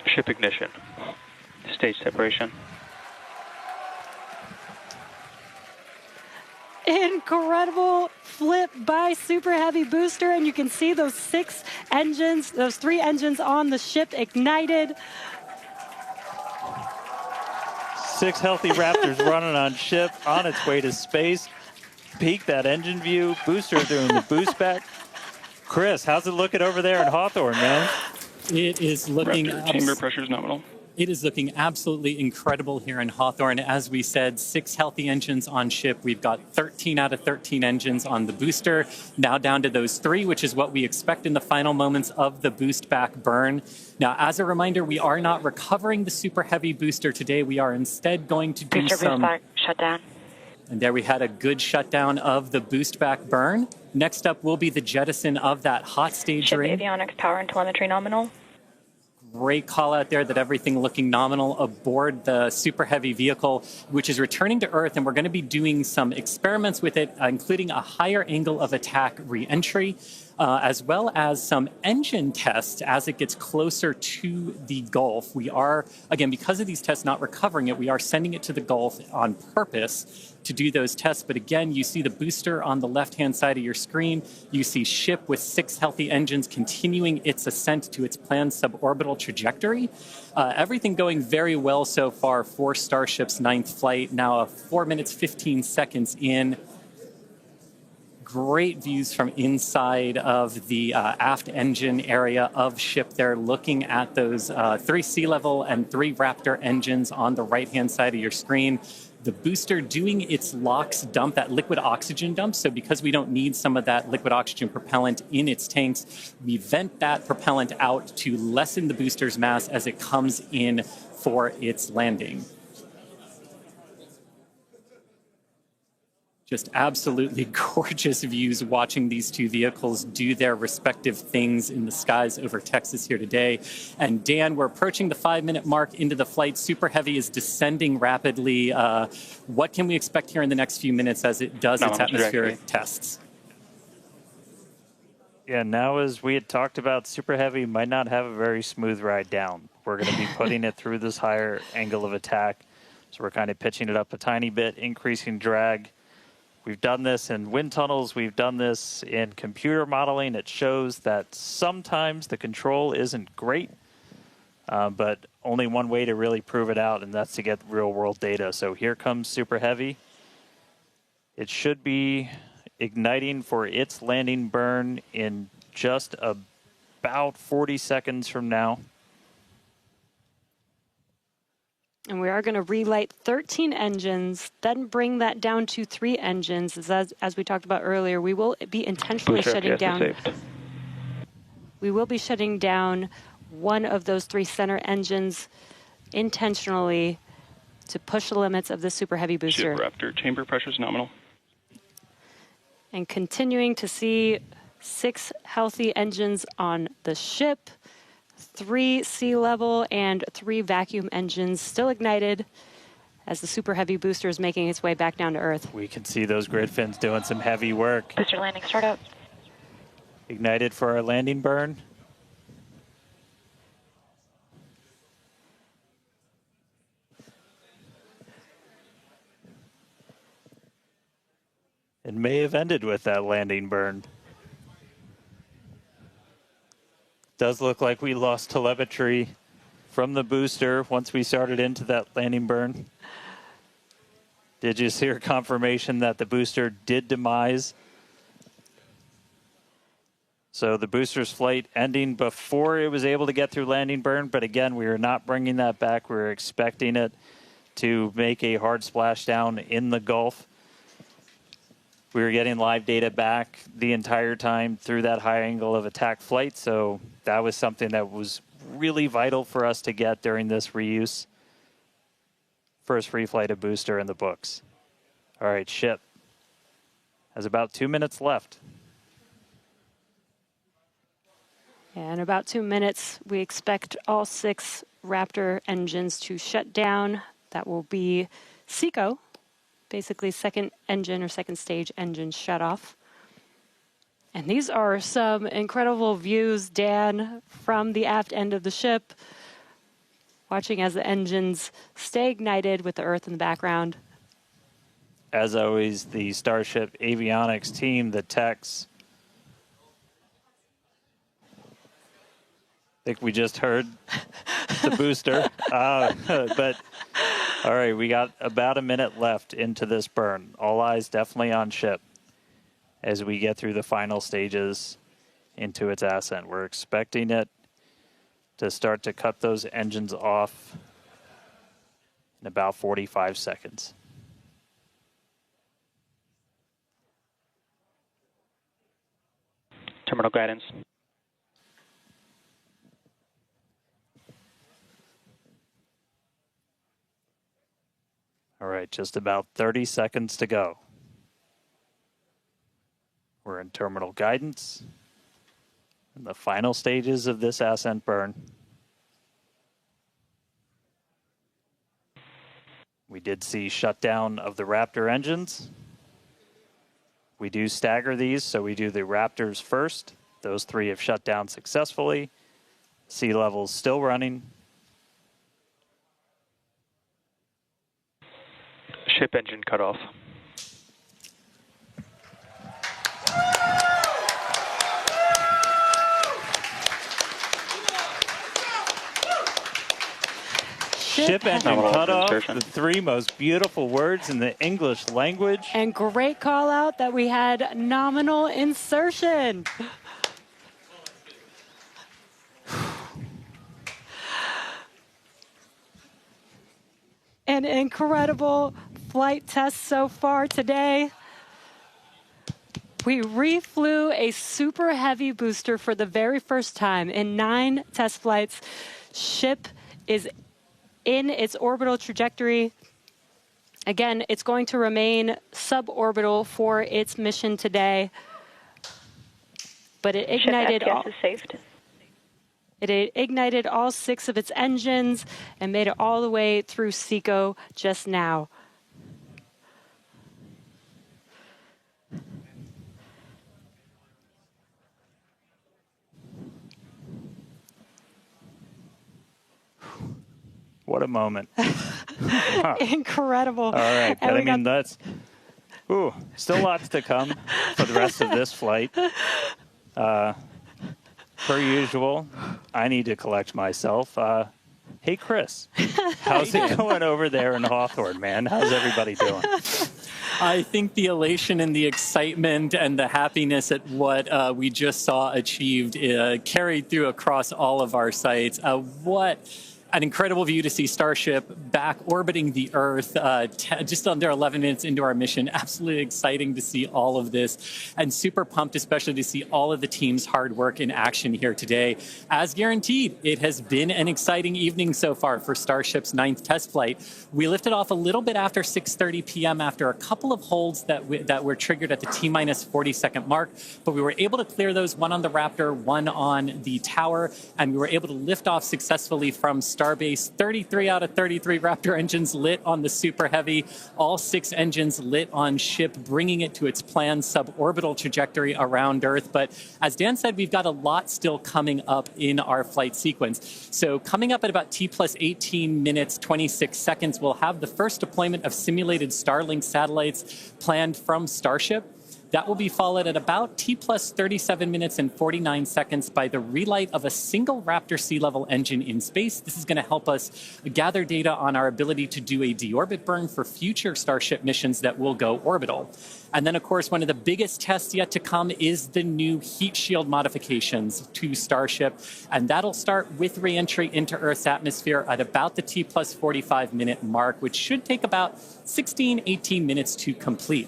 Ship ignition. Stage separation. Incredible flip by Super Heavy booster, and you can see those 6 engines, those 3 engines on the ship ignited. 6 healthy Raptors running on ship, on its way to space. Peek that engine view. Booster doing the boost back. Chris, how's it looking over there in Hawthorne, man? It is looking... Chamber pressure is nominal. It is looking absolutely incredible here in Hawthorne. As we said, 6 healthy engines on ship. We've got 13 out of 13 engines on the booster. Now down to those 3, which is what we expect in the final moments of the boost back burn. Now, as a reminder, we are not recovering the Super Heavy booster today. We are instead going to do some... shutdown. And there we had a good shutdown of the boost back burn. Next up will be the jettison of that hot stage Ship ring. avionics, power and telemetry nominal. Great call out there that everything looking nominal aboard the Super Heavy vehicle, which is returning to Earth, and we're going to be doing some experiments with it, including a higher angle of attack re-entry, as well as some engine tests as it gets closer to the Gulf. We are, again, because of these tests not recovering it, we are sending it to the Gulf on purpose to do those tests. But again, you see the booster on the left-hand side of your screen. You see ship with 6 healthy engines continuing its ascent to its planned suborbital trajectory. Everything going very well so far for Starship's 9th flight. Now 4 minutes, 15 seconds in. Great views from inside of the aft engine area of ship there, looking at those 3 sea level and 3 Raptor engines on the right-hand side of your screen. The booster doing its LOX dump, that liquid oxygen dump. So because we don't need some of that liquid oxygen propellant in its tanks, we vent that propellant out to lessen the booster's mass as it comes in for its landing. Just absolutely gorgeous views watching these two vehicles do their respective things in the skies over Texas here today. And Dan, we're approaching the 5-minute mark into the flight. Super Heavy is descending rapidly. What can we expect here in the next few minutes as it does its atmospheric tests? Yeah, now as we had talked about, Super Heavy might not have a very smooth ride down. We're going to be putting it through this higher angle of attack. So we're kind of pitching it up a tiny bit, increasing drag. We've done this in wind tunnels. We've done this in computer modeling. It shows that sometimes the control isn't great, but only one way to really prove it out, and that's to get real-world data. So here comes Super Heavy. It should be igniting for its landing burn in just about 40 seconds from now. And we are going to relight 13 engines, then bring that down to 3 engines. As we talked about earlier, we will be intentionally shutting down. We will be shutting down one of those 3 center engines intentionally to push the limits of the Super Heavy booster. Ship Raptor, chamber pressures nominal. And continuing to see 6 healthy engines on the ship. 3 sea level and 3 vacuum engines still ignited as the Super Heavy booster is making its way back down to Earth. We can see those grid fins doing some heavy work. Booster landing startup. Ignited for our landing burn. It may have ended with that landing burn. Does look like we lost telemetry from the booster once we started into that landing burn. Did you hear confirmation that the booster did demise? So the booster's flight ending before it was able to get through landing burn, but again, we are not bringing that back. We're expecting it to make a hard splashdown in the Gulf. We were getting live data back the entire time through that high angle of attack flight, so that was something that was really vital for us to get during this reuse. First free flight of booster in the books. All right, ship has about 2 minutes left. In about 2 minutes, we expect all 6 Raptor engines to shut down. That will be SECO, basically second engine or second stage engine shut off. And these are some incredible views, Dan, from the aft end of the ship, watching as the engines stay ignited with the Earth in the background. As always, the Starship avionics team, the techs. I think we just heard the booster. But all right, we got about a minute left into this burn. All eyes definitely on ship as we get through the final stages into its ascent. We're expecting it to start to cut those engines off in about 45 seconds. Terminal guidance. All right, just about 30 seconds to go. We're in terminal guidance in the final stages of this ascent burn. We did see shutdown of the Raptor engines. We do stagger these, so we do the Raptors first. Those 3 have shut down successfully. Sea level's still running. Ship engine cut off. Ship engine cut off, the 3 most beautiful words in the English language. And great call out that we had nominal insertion. An incredible flight test so far today. We reflew a super heavy booster for the very first time in 9 test flights. Ship is in its orbital trajectory. Again, it's going to remain suborbital for its mission today. But it ignited It ignited all 6 of its engines and made it all the way through SECO just now. What a moment. Incredible. All right, but I mean, that's still lots to come for the rest of this flight. Per usual, I need to collect myself. Hey, Chris, how's it going over there in Hawthorne, man? How's everybody doing? I think the elation and the excitement and the happiness at what we just saw achieved carried through across all of our sites. What an incredible view to see Starship back orbiting the Earth just under 11 minutes into our mission. Absolutely exciting to see all of this, and super pumped especially to see all of the team's hard work in action here today. As guaranteed, it has been an exciting evening so far for Starship's 9th test flight. We lifted off a little bit after 6:30 p.m. after a couple of holds that were triggered at the T-minus 40-second mark, but we were able to clear those, 1 on the Raptor, 1 on the tower, and we were able to lift off successfully from Starbase. 33 out of 33 Raptor engines lit on the Super Heavy, all 6 engines lit on Ship, bringing it to its planned suborbital trajectory around Earth. But as Dan said, we've got a lot still coming up in our flight sequence. So coming up at about T plus 18 minutes, 26 seconds, we'll have the first deployment of simulated Starlink satellites planned from Starship. That will be followed at about T plus 37 minutes and 49 seconds by the relight of a single Raptor sea level engine in space. This is going to help us gather data on our ability to do a deorbit burn for future Starship missions that will go orbital. And then, of course, one of the biggest tests yet to come is the new heat shield modifications to Starship. And that'll start with re-entry into Earth's atmosphere at about the T plus 45 minute mark, which should take about 16, 18 minutes to complete.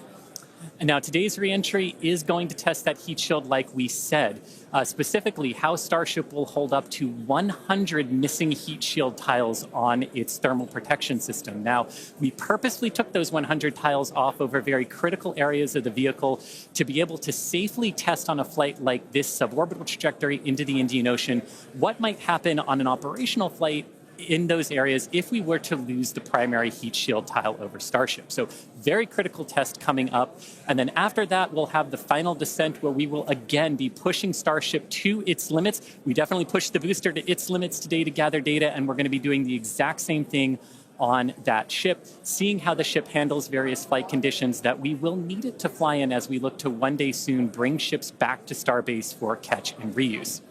And now today's reentry is going to test that heat shield like we said, specifically how Starship will hold up to 100 missing heat shield tiles on its thermal protection system. Now, we purposely took those 100 tiles off over very critical areas of the vehicle to be able to safely test on a flight like this suborbital trajectory into the Indian Ocean what might happen on an operational flight in those areas if we were to lose the primary heat shield tile over Starship. So very critical test coming up. And then after that, we'll have the final descent where we will again be pushing Starship to its limits. We definitely pushed the booster to its limits today to gather data, and we're going to be doing the exact same thing on that ship, seeing how the ship handles various flight conditions that we will need it to fly in as we look to one day soon bring ships back to Starbase for catch and reuse.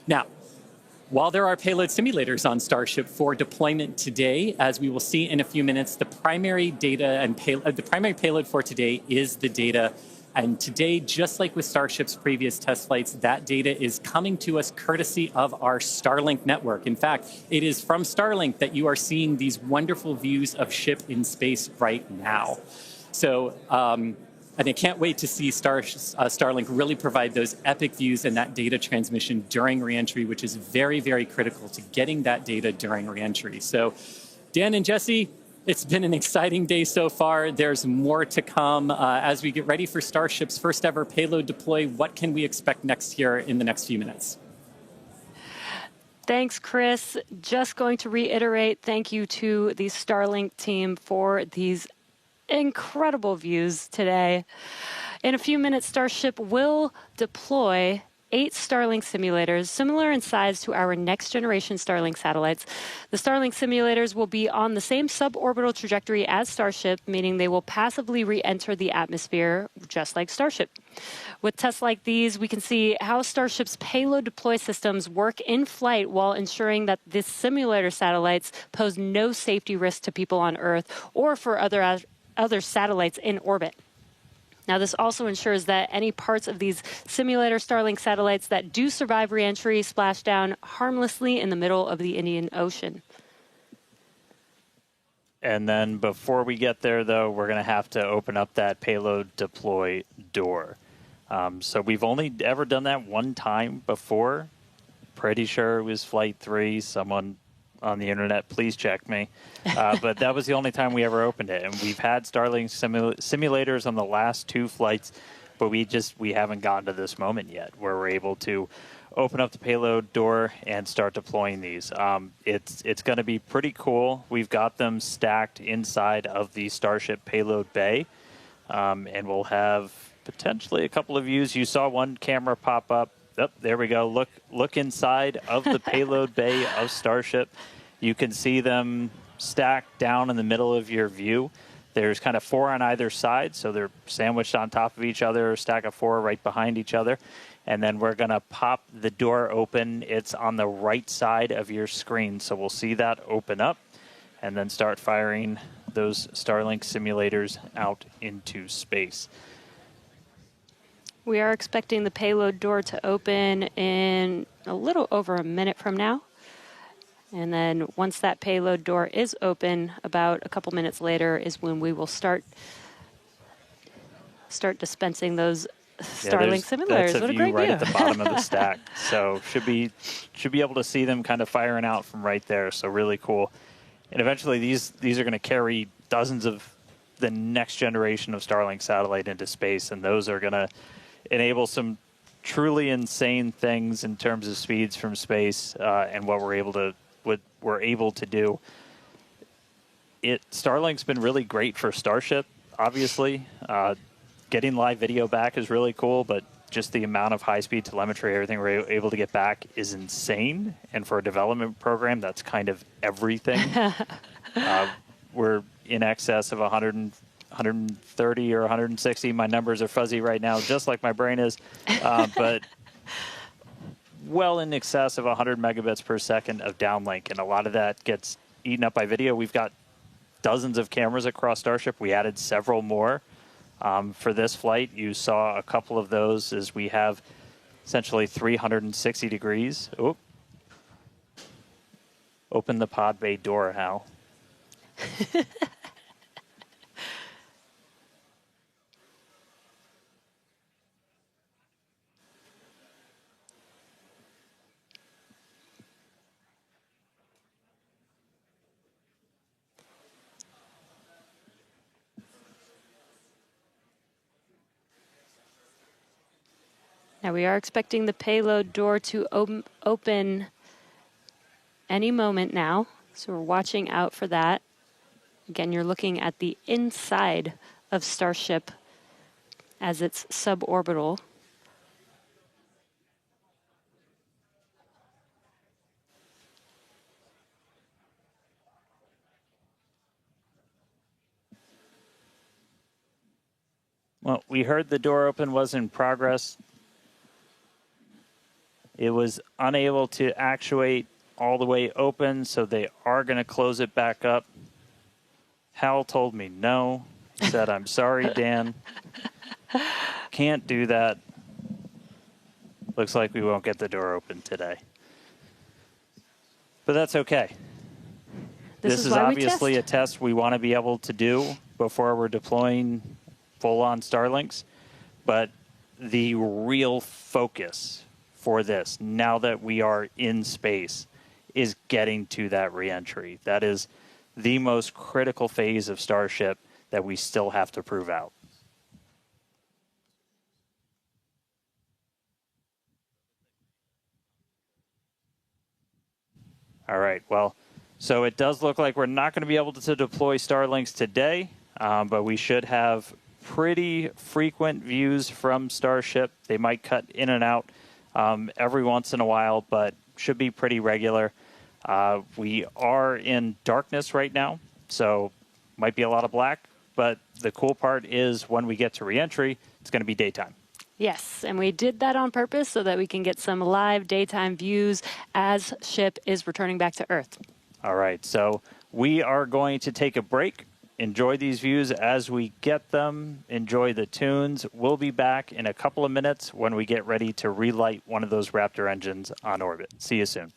Now, while there are payload simulators on Starship for deployment today, as we will see in a few minutes, the primary data and the primary payload for today is the data. And today, just like with Starship's previous test flights, that data is coming to us courtesy of our Starlink network. In fact, it is from Starlink that you are seeing these wonderful views of Ship in space right now. So, and I can't wait to see Starlink really provide those epic views and that data transmission during reentry, which is very, very critical to getting that data during reentry. So, Dan and Jesse, it's been an exciting day so far. There's more to come. As we get ready for Starship's first ever payload deploy, what can we expect next here in the next few minutes? Thanks, Chris. Just going to reiterate, thank you to the Starlink team for these incredible views today. In a few minutes, Starship will deploy 8 Starlink simulators, similar in size to our next-generation Starlink satellites. The Starlink simulators will be on the same suborbital trajectory as Starship, meaning they will passively re-enter the atmosphere, just like Starship. With tests like these, we can see how Starship's payload deploy systems work in flight while ensuring that the simulator satellites pose no safety risk to people on Earth or for other satellites in orbit. Now, this also ensures that any parts of these simulator Starlink satellites that do survive reentry splash down harmlessly in the middle of the Indian Ocean. And then before we get there, though, we're going to have to open up that payload deploy door. So we've only ever done that one time before. Pretty sure it was Flight 3. Someone on the internet, please check me. But that was the only time we ever opened it. And we've had Starlink simulators on the last 2 flights, but we haven't gotten to this moment yet where we're able to open up the payload door and start deploying these. It's going to be pretty cool. We've got them stacked inside of the Starship payload bay, and we'll have potentially a couple of views. You saw one camera pop up. Oh, there we go. Look inside of the payload bay of Starship. You can see them stacked down in the middle of your view. There's kind of 4 on either side, so they're sandwiched on top of each other, a stack of 4 right behind each other. And then we're going to pop the door open. It's on the right side of your screen, so we'll see that open up and then start firing those Starlink simulators out into space. We are expecting the payload door to open in a little over a minute from now. And then once that payload door is open, about a couple minutes later is when we will start dispensing those Starlink simulators. What a great right view. At the bottom of the stack. So should be able to see them kind of firing out from right there. So really cool. And eventually these are going to carry dozens of the next generation of Starlink satellite into space, and those are going to enable some truly insane things in terms of speeds from space and what we're able to do. Starlink's been really great for Starship, obviously. Getting live video back is really cool, but just the amount of high-speed telemetry, everything we're able to get back is insane. And for a development program, that's kind of everything. We're in excess of 130 or 160. My numbers are fuzzy right now, just like my brain is. But well in excess of 100 megabits per second of downlink. And a lot of that gets eaten up by video. We've got dozens of cameras across Starship. We added several more. For this flight, you saw a couple of those as we have essentially 360 degrees. Oh. Open the pod bay door, Hal. Now we are expecting the payload door to open any moment now, so we're watching out for that. Again, you're looking at the inside of Starship as it's suborbital. Well, we heard the door open was in progress. It was unable to actuate all the way open, so they are going to close it back up. Hal told me no. He said, I'm sorry, Dan. Can't do that. Looks like we won't get the door open today. But that's okay. This is obviously a test we want to be able to do before we're deploying full-on Starlinks. But the real focus for this, now that we are in space, is getting to that reentry. That is the most critical phase of Starship that we still have to prove out. All right. Well, so it does look like we're not going to be able to deploy Starlinks today, but we should have pretty frequent views from Starship. They might cut in and out every once in a while, but should be pretty regular. We are in darkness right now, so might be a lot of black, but the cool part is when we get to reentry, it's going to be daytime. Yes, and we did that on purpose so that we can get some live daytime views as ship is returning back to Earth. All right, so we are going to take a break. Enjoy these views as we get them. Enjoy the tunes. We'll be back in a couple of minutes when we get ready to relight one of those Raptor engines on orbit. See you soon.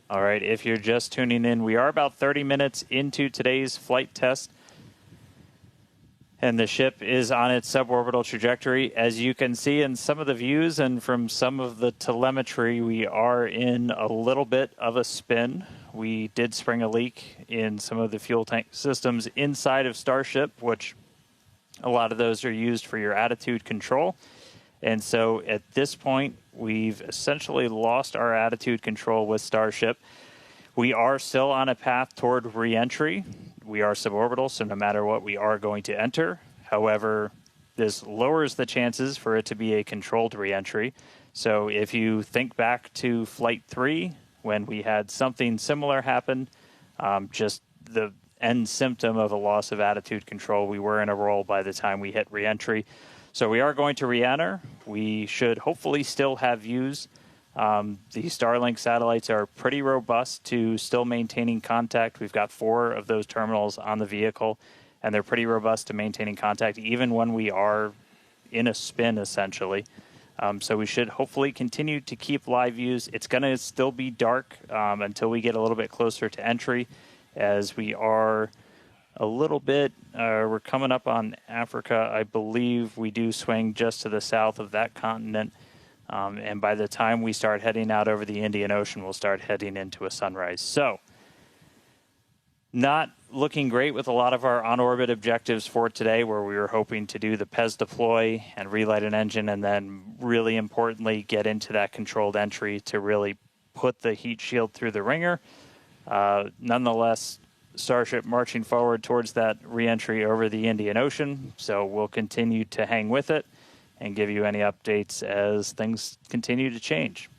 All right, if you're just tuning in, we are about 30 minutes into today's flight test, and the ship is on its suborbital trajectory. As you can see in some of the views and from some of the telemetry, we are in a little bit of a spin. We did spring a leak in some of the fuel tank systems inside of Starship, which a lot of those are used for your attitude control. And so at this point, we've essentially lost our attitude control with Starship. We are still on a path toward re-entry. We are suborbital, so no matter what, we are going to enter. However, this lowers the chances for it to be a controlled re-entry. So if you think back to Flight 3, when we had something similar happen, just the end symptom of a loss of attitude control, we were in a roll by the time we hit re-entry. So we are going to re-enter. We should hopefully still have views. The Starlink satellites are pretty robust to still maintaining contact. We've got 4 of those terminals on the vehicle, and they're pretty robust to maintaining contact even when we are in a spin, essentially. So we should hopefully continue to keep live views. It's going to still be dark until we get a little bit closer to entry, as we are a little bit, we're coming up on Africa. I believe we do swing just to the south of that continent. And by the time we start heading out over the Indian Ocean, we'll start heading into a sunrise. So, not looking great with a lot of our on-orbit objectives for today, where we were hoping to do the PES deploy and relight an engine, and then really importantly, get into that controlled entry to really put the heat shield through the ringer. Nonetheless, Starship marching forward towards that re-entry over the Indian Ocean. So we'll continue to hang with it and give you any updates as things continue to change.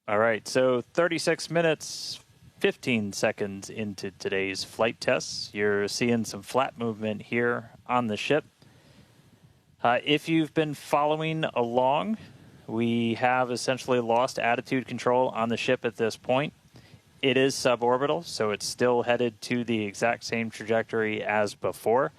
All right, so 36 minutes, 15 seconds into today's flight tests. You're seeing some flat movement here on the ship. If you've been following along, we have essentially lost attitude control on the ship at this point. It is suborbital, so it's still headed to the exact same trajectory as before.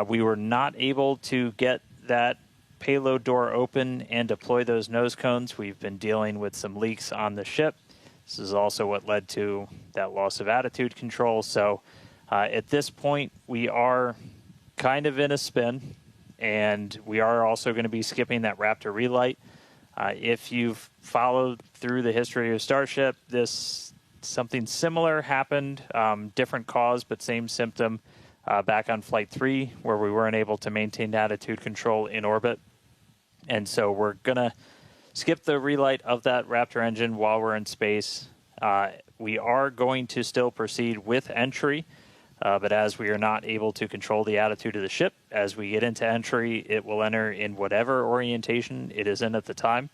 We were not able to get that payload door open and deploy those nose cones. We've been dealing with some leaks on the ship. This is also what led to that loss of attitude control. So at this point, we are kind of in a spin, and we are also going to be skipping that Raptor relight. If you've followed through the history of Starship, something similar happened, different cause, but same symptom back on Flight 3, where we weren't able to maintain attitude control in orbit. And so we're going to skip the relight of that Raptor engine while we're in space. We are going to still proceed with entry, but as we are not able to control the attitude of the ship, as we get into entry, it will enter in whatever orientation it is in at the time,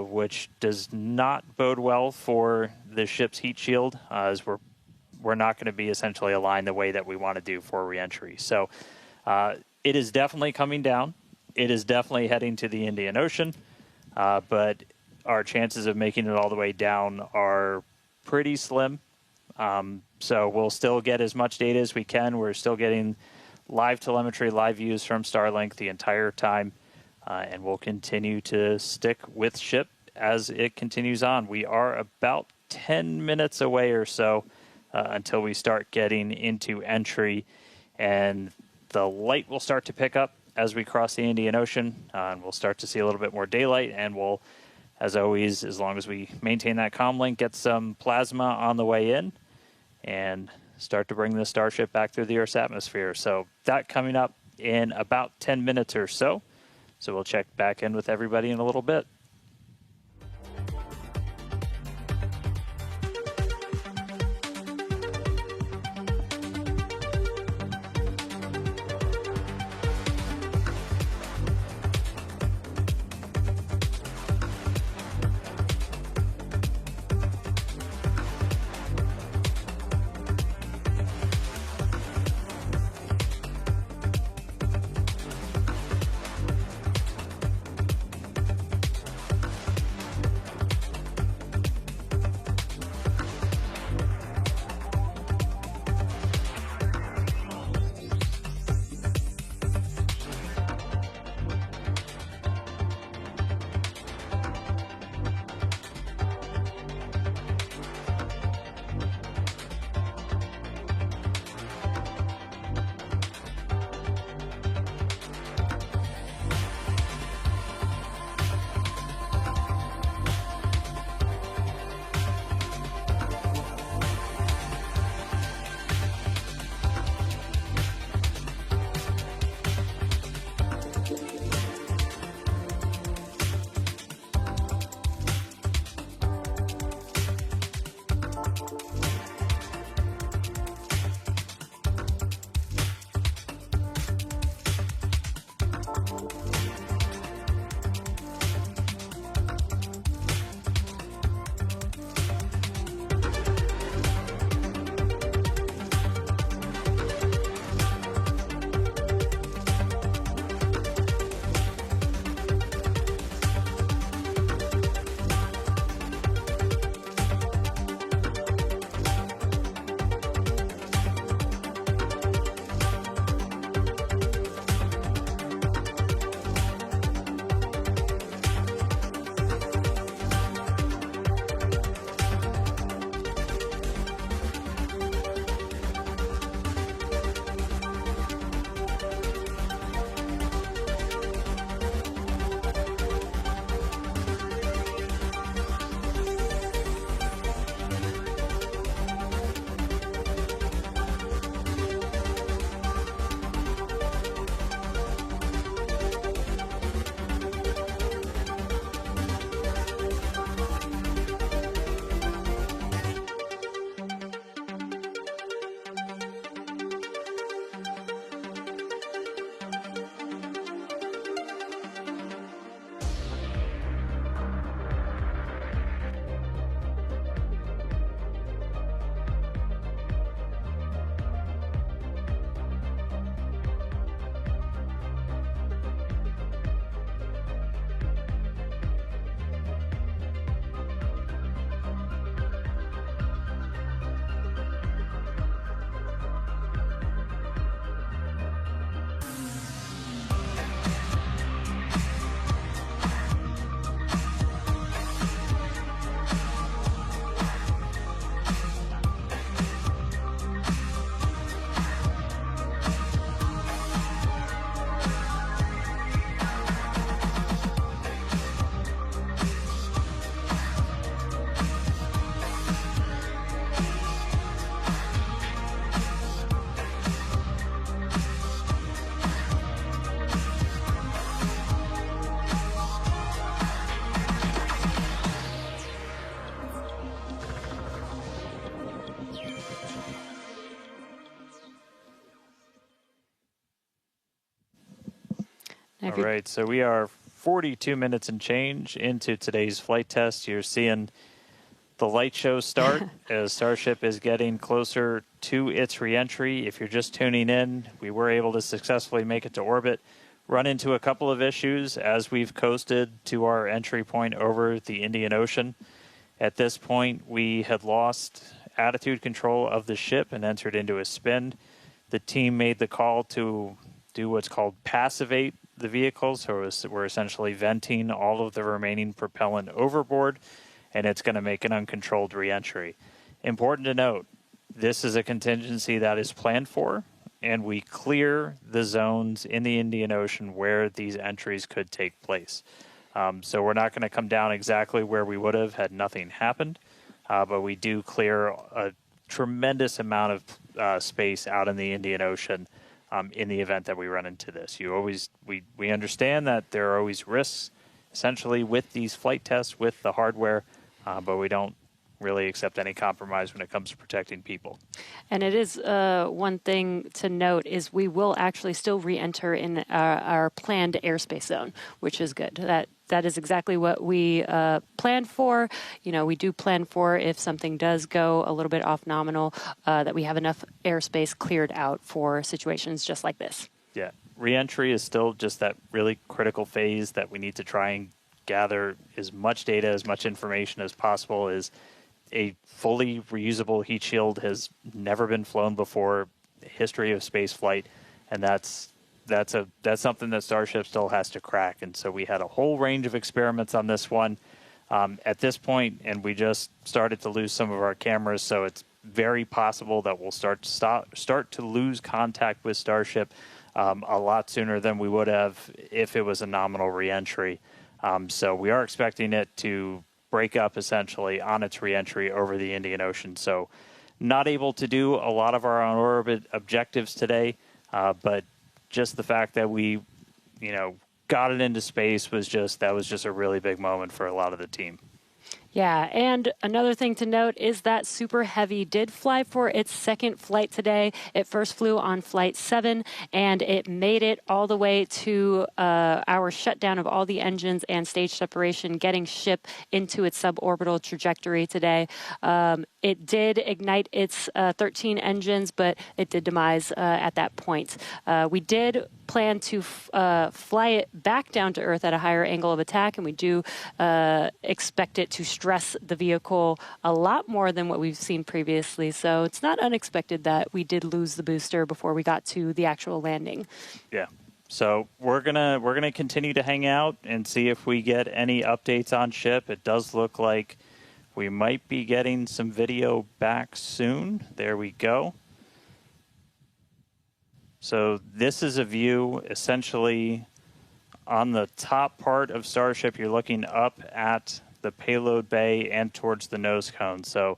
which does not bode well for the ship's heat shield, as we're not going to be essentially aligned the way that we want to do for reentry. So it is definitely coming down. It is definitely heading to the Indian Ocean, but our chances of making it all the way down are pretty slim. So we'll still get as much data as we can. We're still getting live telemetry, live views from Starlink the entire time, and we'll continue to stick with ship as it continues on. We are about 10 minutes away or so until we start getting into entry, and the light will start to pick up as we cross the Indian Ocean, and we'll start to see a little bit more daylight, and we'll, as always, as long as we maintain that comm link, get some plasma on the way in and start to bring the Starship back through the Earth's atmosphere. So that coming up in about 10 minutes or so. So we'll check back in with everybody in a little bit. Now, All right, so we are 42 minutes and change into today's flight test. You're seeing the light show start as Starship is getting closer to its reentry. If you're just tuning in, we were able to successfully make it to orbit, run into a couple of issues as we've coasted to our entry point over the Indian Ocean. At this point, we had lost attitude control of the ship and entered into a spin. The team made the call to do what's called passivate the vehicle, so we're essentially venting all of the remaining propellant overboard, and it's going to make an uncontrolled reentry. Important to note, this is a contingency that is planned for, and we clear the zones in the Indian Ocean where these entries could take place. So we're not going to come down exactly where we would have had nothing happened, but we do clear a tremendous amount of space out in the Indian Ocean in the event that we run into this. We understand that there are always risks, essentially, with these flight tests, with the hardware, but we don't really accept any compromise when it comes to protecting people. And it is one thing to note is we will actually still re-enter in our planned airspace zone, which is good. That is exactly what we planned for. You know, we do plan for if something does go a little bit off nominal, that we have enough airspace cleared out for situations just like this. Yeah, re-entry is still just that really critical phase that we need to try and gather as much data, as much information as possible. Is a fully reusable heat shield has never been flown before, the history of space flight, and that's something that Starship still has to crack. And so we had a whole range of experiments on this one at this point, and we just started to lose some of our cameras, so it's very possible that we'll start to lose contact with Starship a lot sooner than we would have if it was a nominal reentry. So we are expecting it to break up essentially on its reentry over the Indian Ocean. So not able to do a lot of our on-orbit objectives today, but just the fact that we, got it into space was just a really big moment for a lot of the team. Yeah, and another thing to note is that Super Heavy did fly for its second flight today. It first flew on Flight 7, and it made it all the way to our shutdown of all the engines and stage separation, getting ship into its suborbital trajectory today. It did ignite its 13 engines, but it did demise at that point. We did plan to fly it back down to Earth at a higher angle of attack, and we do expect it to stress the vehicle a lot more than what we've seen previously. So it's not unexpected that we did lose the booster before we got to the actual landing. Yeah. So we're gonna continue to hang out and see if we get any updates on ship. It does look like we might be getting some video back soon. There we go. So this is a view essentially on the top part of Starship. You're looking up at the payload bay and towards the nose cone. So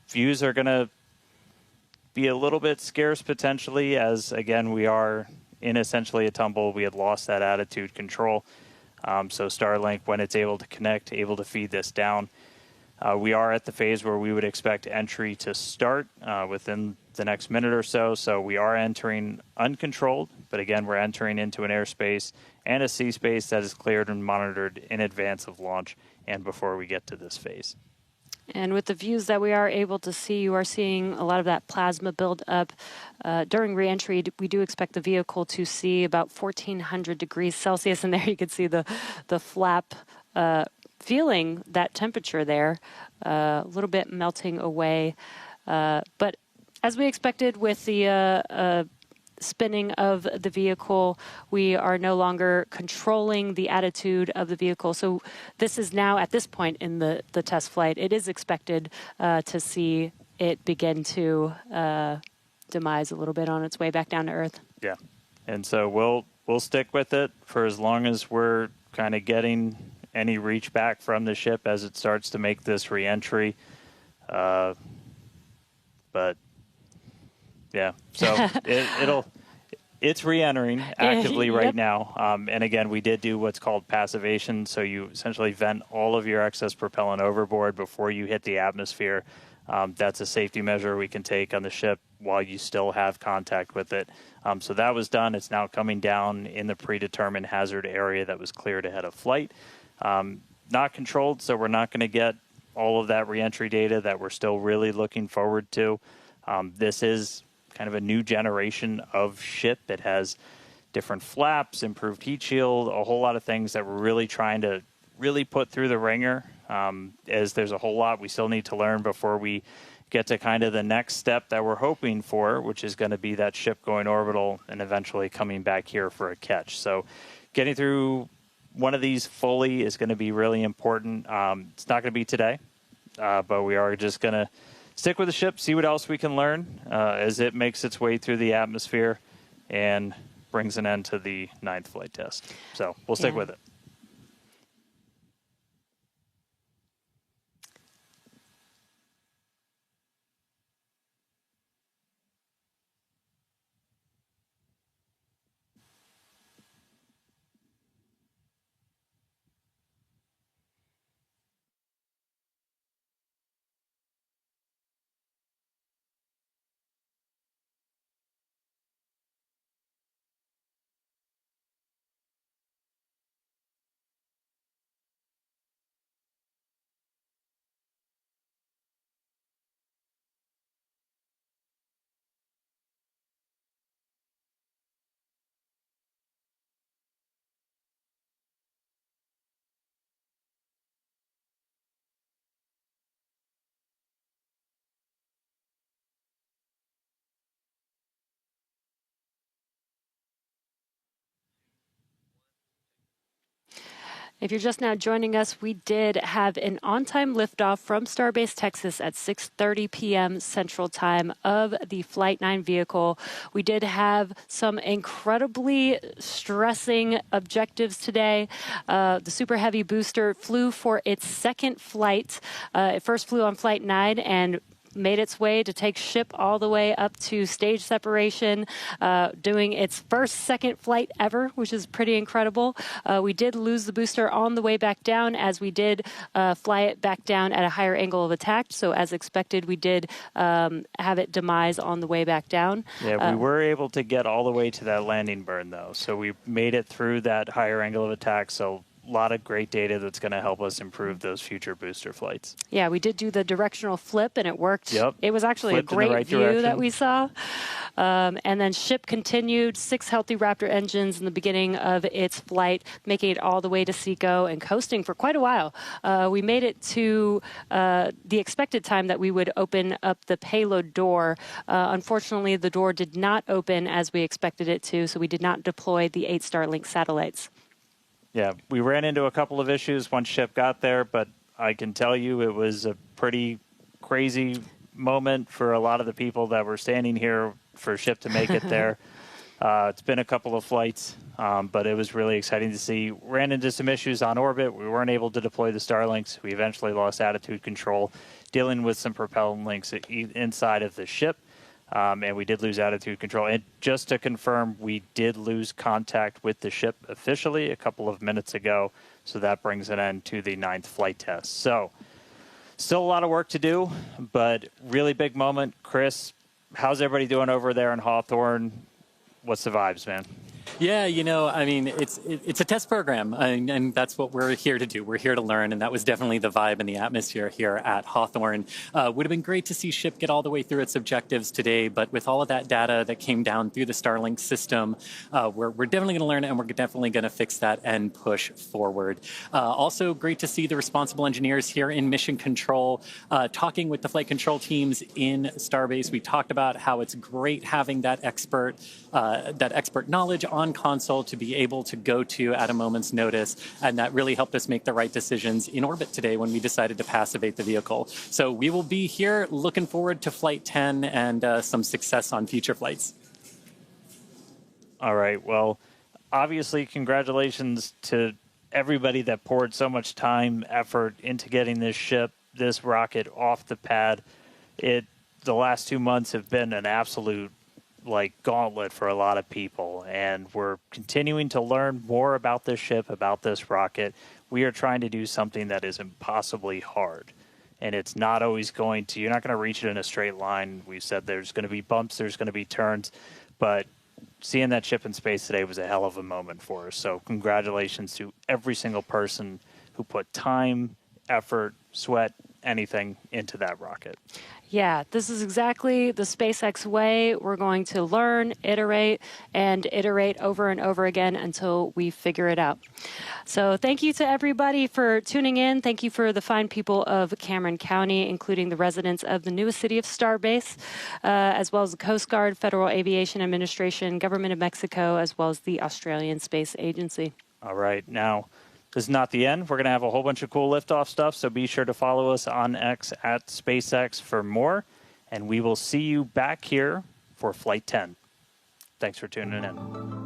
views are going to be a little bit scarce potentially, as again we are in essentially a tumble. We had lost that attitude control. So Starlink, when it's able to connect, able to feed this down. We are at the phase where we would expect entry to start within the next minute or so. So we are entering uncontrolled, but again, we're entering into an airspace and a sea space that is cleared and monitored in advance of launch and before we get to this phase. And with the views that we are able to see, you are seeing a lot of that plasma build up. During reentry, we do expect the vehicle to see about 1400 degrees Celsius, and there you can see the flap feeling that temperature there, a little bit melting away. But as we expected with the spinning of the vehicle, we are no longer controlling the attitude of the vehicle. So this is now, at this point in the test flight, it is expected to see it begin to demise a little bit on its way back down to Earth. Yeah, and so we'll stick with it for as long as we're kind of getting any reach back from the ship as it starts to make this reentry. But yeah, so it's re-entering actively right now. And again, we did do what's called passivation. So you essentially vent all of your excess propellant overboard before you hit the atmosphere. That's a safety measure we can take on the ship while you still have contact with it. So that was done. It's now coming down in the predetermined hazard area that was cleared ahead of flight. Not controlled, so we're not going to get all of that reentry data that we're still really looking forward to. This is kind of a new generation of ship. It has different flaps, improved heat shield, a whole lot of things that we're really trying to really put through the ringer, as there's a whole lot we still need to learn before we get to kind of the next step that we're hoping for, which is going to be that ship going orbital and eventually coming back here for a catch. So getting through one of these fully is going to be really important. It's not going to be today, but we are just going to stick with the ship, see what else we can learn as it makes its way through the atmosphere and brings an end to the 9th flight test. So we'll stick with it. If you're just now joining us, we did have an on-time liftoff from Starbase Texas at 6:30 p.m. Central Time of the Flight 9 vehicle. We did have some incredibly stressing objectives today. The Super Heavy booster flew for its second flight. It first flew on Flight 9 and made its way to take ship all the way up to stage separation, doing its second flight ever, which is pretty incredible. We did lose the booster on the way back down, as we did fly it back down at a higher angle of attack. So as expected, we did have it demise on the way back down. Yeah, we were able to get all the way to that landing burn, though. So we made it through that higher angle of attack. So a lot of great data that's going to help us improve those future booster flights. Yeah, we did do the directional flip, and it worked. Yep. It was actually Flipped a great right view direction that we saw. And then ship continued, 6 healthy Raptor engines in the beginning of its flight, making it all the way to SECO and coasting for quite a while. We made it to the expected time that we would open up the payload door. Unfortunately, the door did not open as we expected it to, so we did not deploy the 8 Starlink satellites. Yeah, we ran into a couple of issues once ship got there, but I can tell you it was a pretty crazy moment for a lot of the people that were standing here for ship to make it there. It's been a couple of flights, but it was really exciting to see. Ran into some issues on orbit. We weren't able to deploy the Starlinks. We eventually lost attitude control, dealing with some propellant links inside of the ship. And we did lose attitude control. And just to confirm, we did lose contact with the ship officially a couple of minutes ago. So that brings an end to the 9th flight test. So still a lot of work to do, but really big moment. Chris, how's everybody doing over there in Hawthorne? What's the vibes, man? Yeah, you know, I mean, it's a test program, and that's what we're here to do. We're here to learn, and that was definitely the vibe and the atmosphere here at Hawthorne. Would have been great to see ship get all the way through its objectives today, but with all of that data that came down through the Starlink system, we're definitely going to learn it, and we're definitely going to fix that and push forward. Also, great to see the responsible engineers here in Mission Control talking with the flight control teams in Starbase. We talked about how it's great having that expert knowledge on console to be able to go to at a moment's notice, and that really helped us make the right decisions in orbit today when we decided to passivate the vehicle. So we will be here looking forward to Flight 10 and some success on future flights. All right, well, obviously congratulations to everybody that poured so much time, effort into getting this rocket off the pad. The last 2 months have been an absolute gauntlet for a lot of people, and we're continuing to learn more about this ship, about this rocket. We are trying to do something that is impossibly hard, and it's not always going to, you're not going to reach it in a straight line. We said there's going to be bumps, there's going to be turns, but seeing that ship in space today was a hell of a moment for us. So congratulations to every single person who put time, effort, sweat, anything into that rocket. Yeah, this is exactly the SpaceX way. We're going to learn, iterate, and iterate over and over again until we figure it out. So thank you to everybody for tuning in. Thank you for the fine people of Cameron County, including the residents of the newest city of Starbase, as well as the Coast Guard, Federal Aviation Administration, Government of Mexico, as well as the Australian Space Agency. All right, now, this is not the end. We're going to have a whole bunch of cool liftoff stuff, so be sure to follow us on X at SpaceX for more, and we will see you back here for Flight 10. Thanks for tuning in.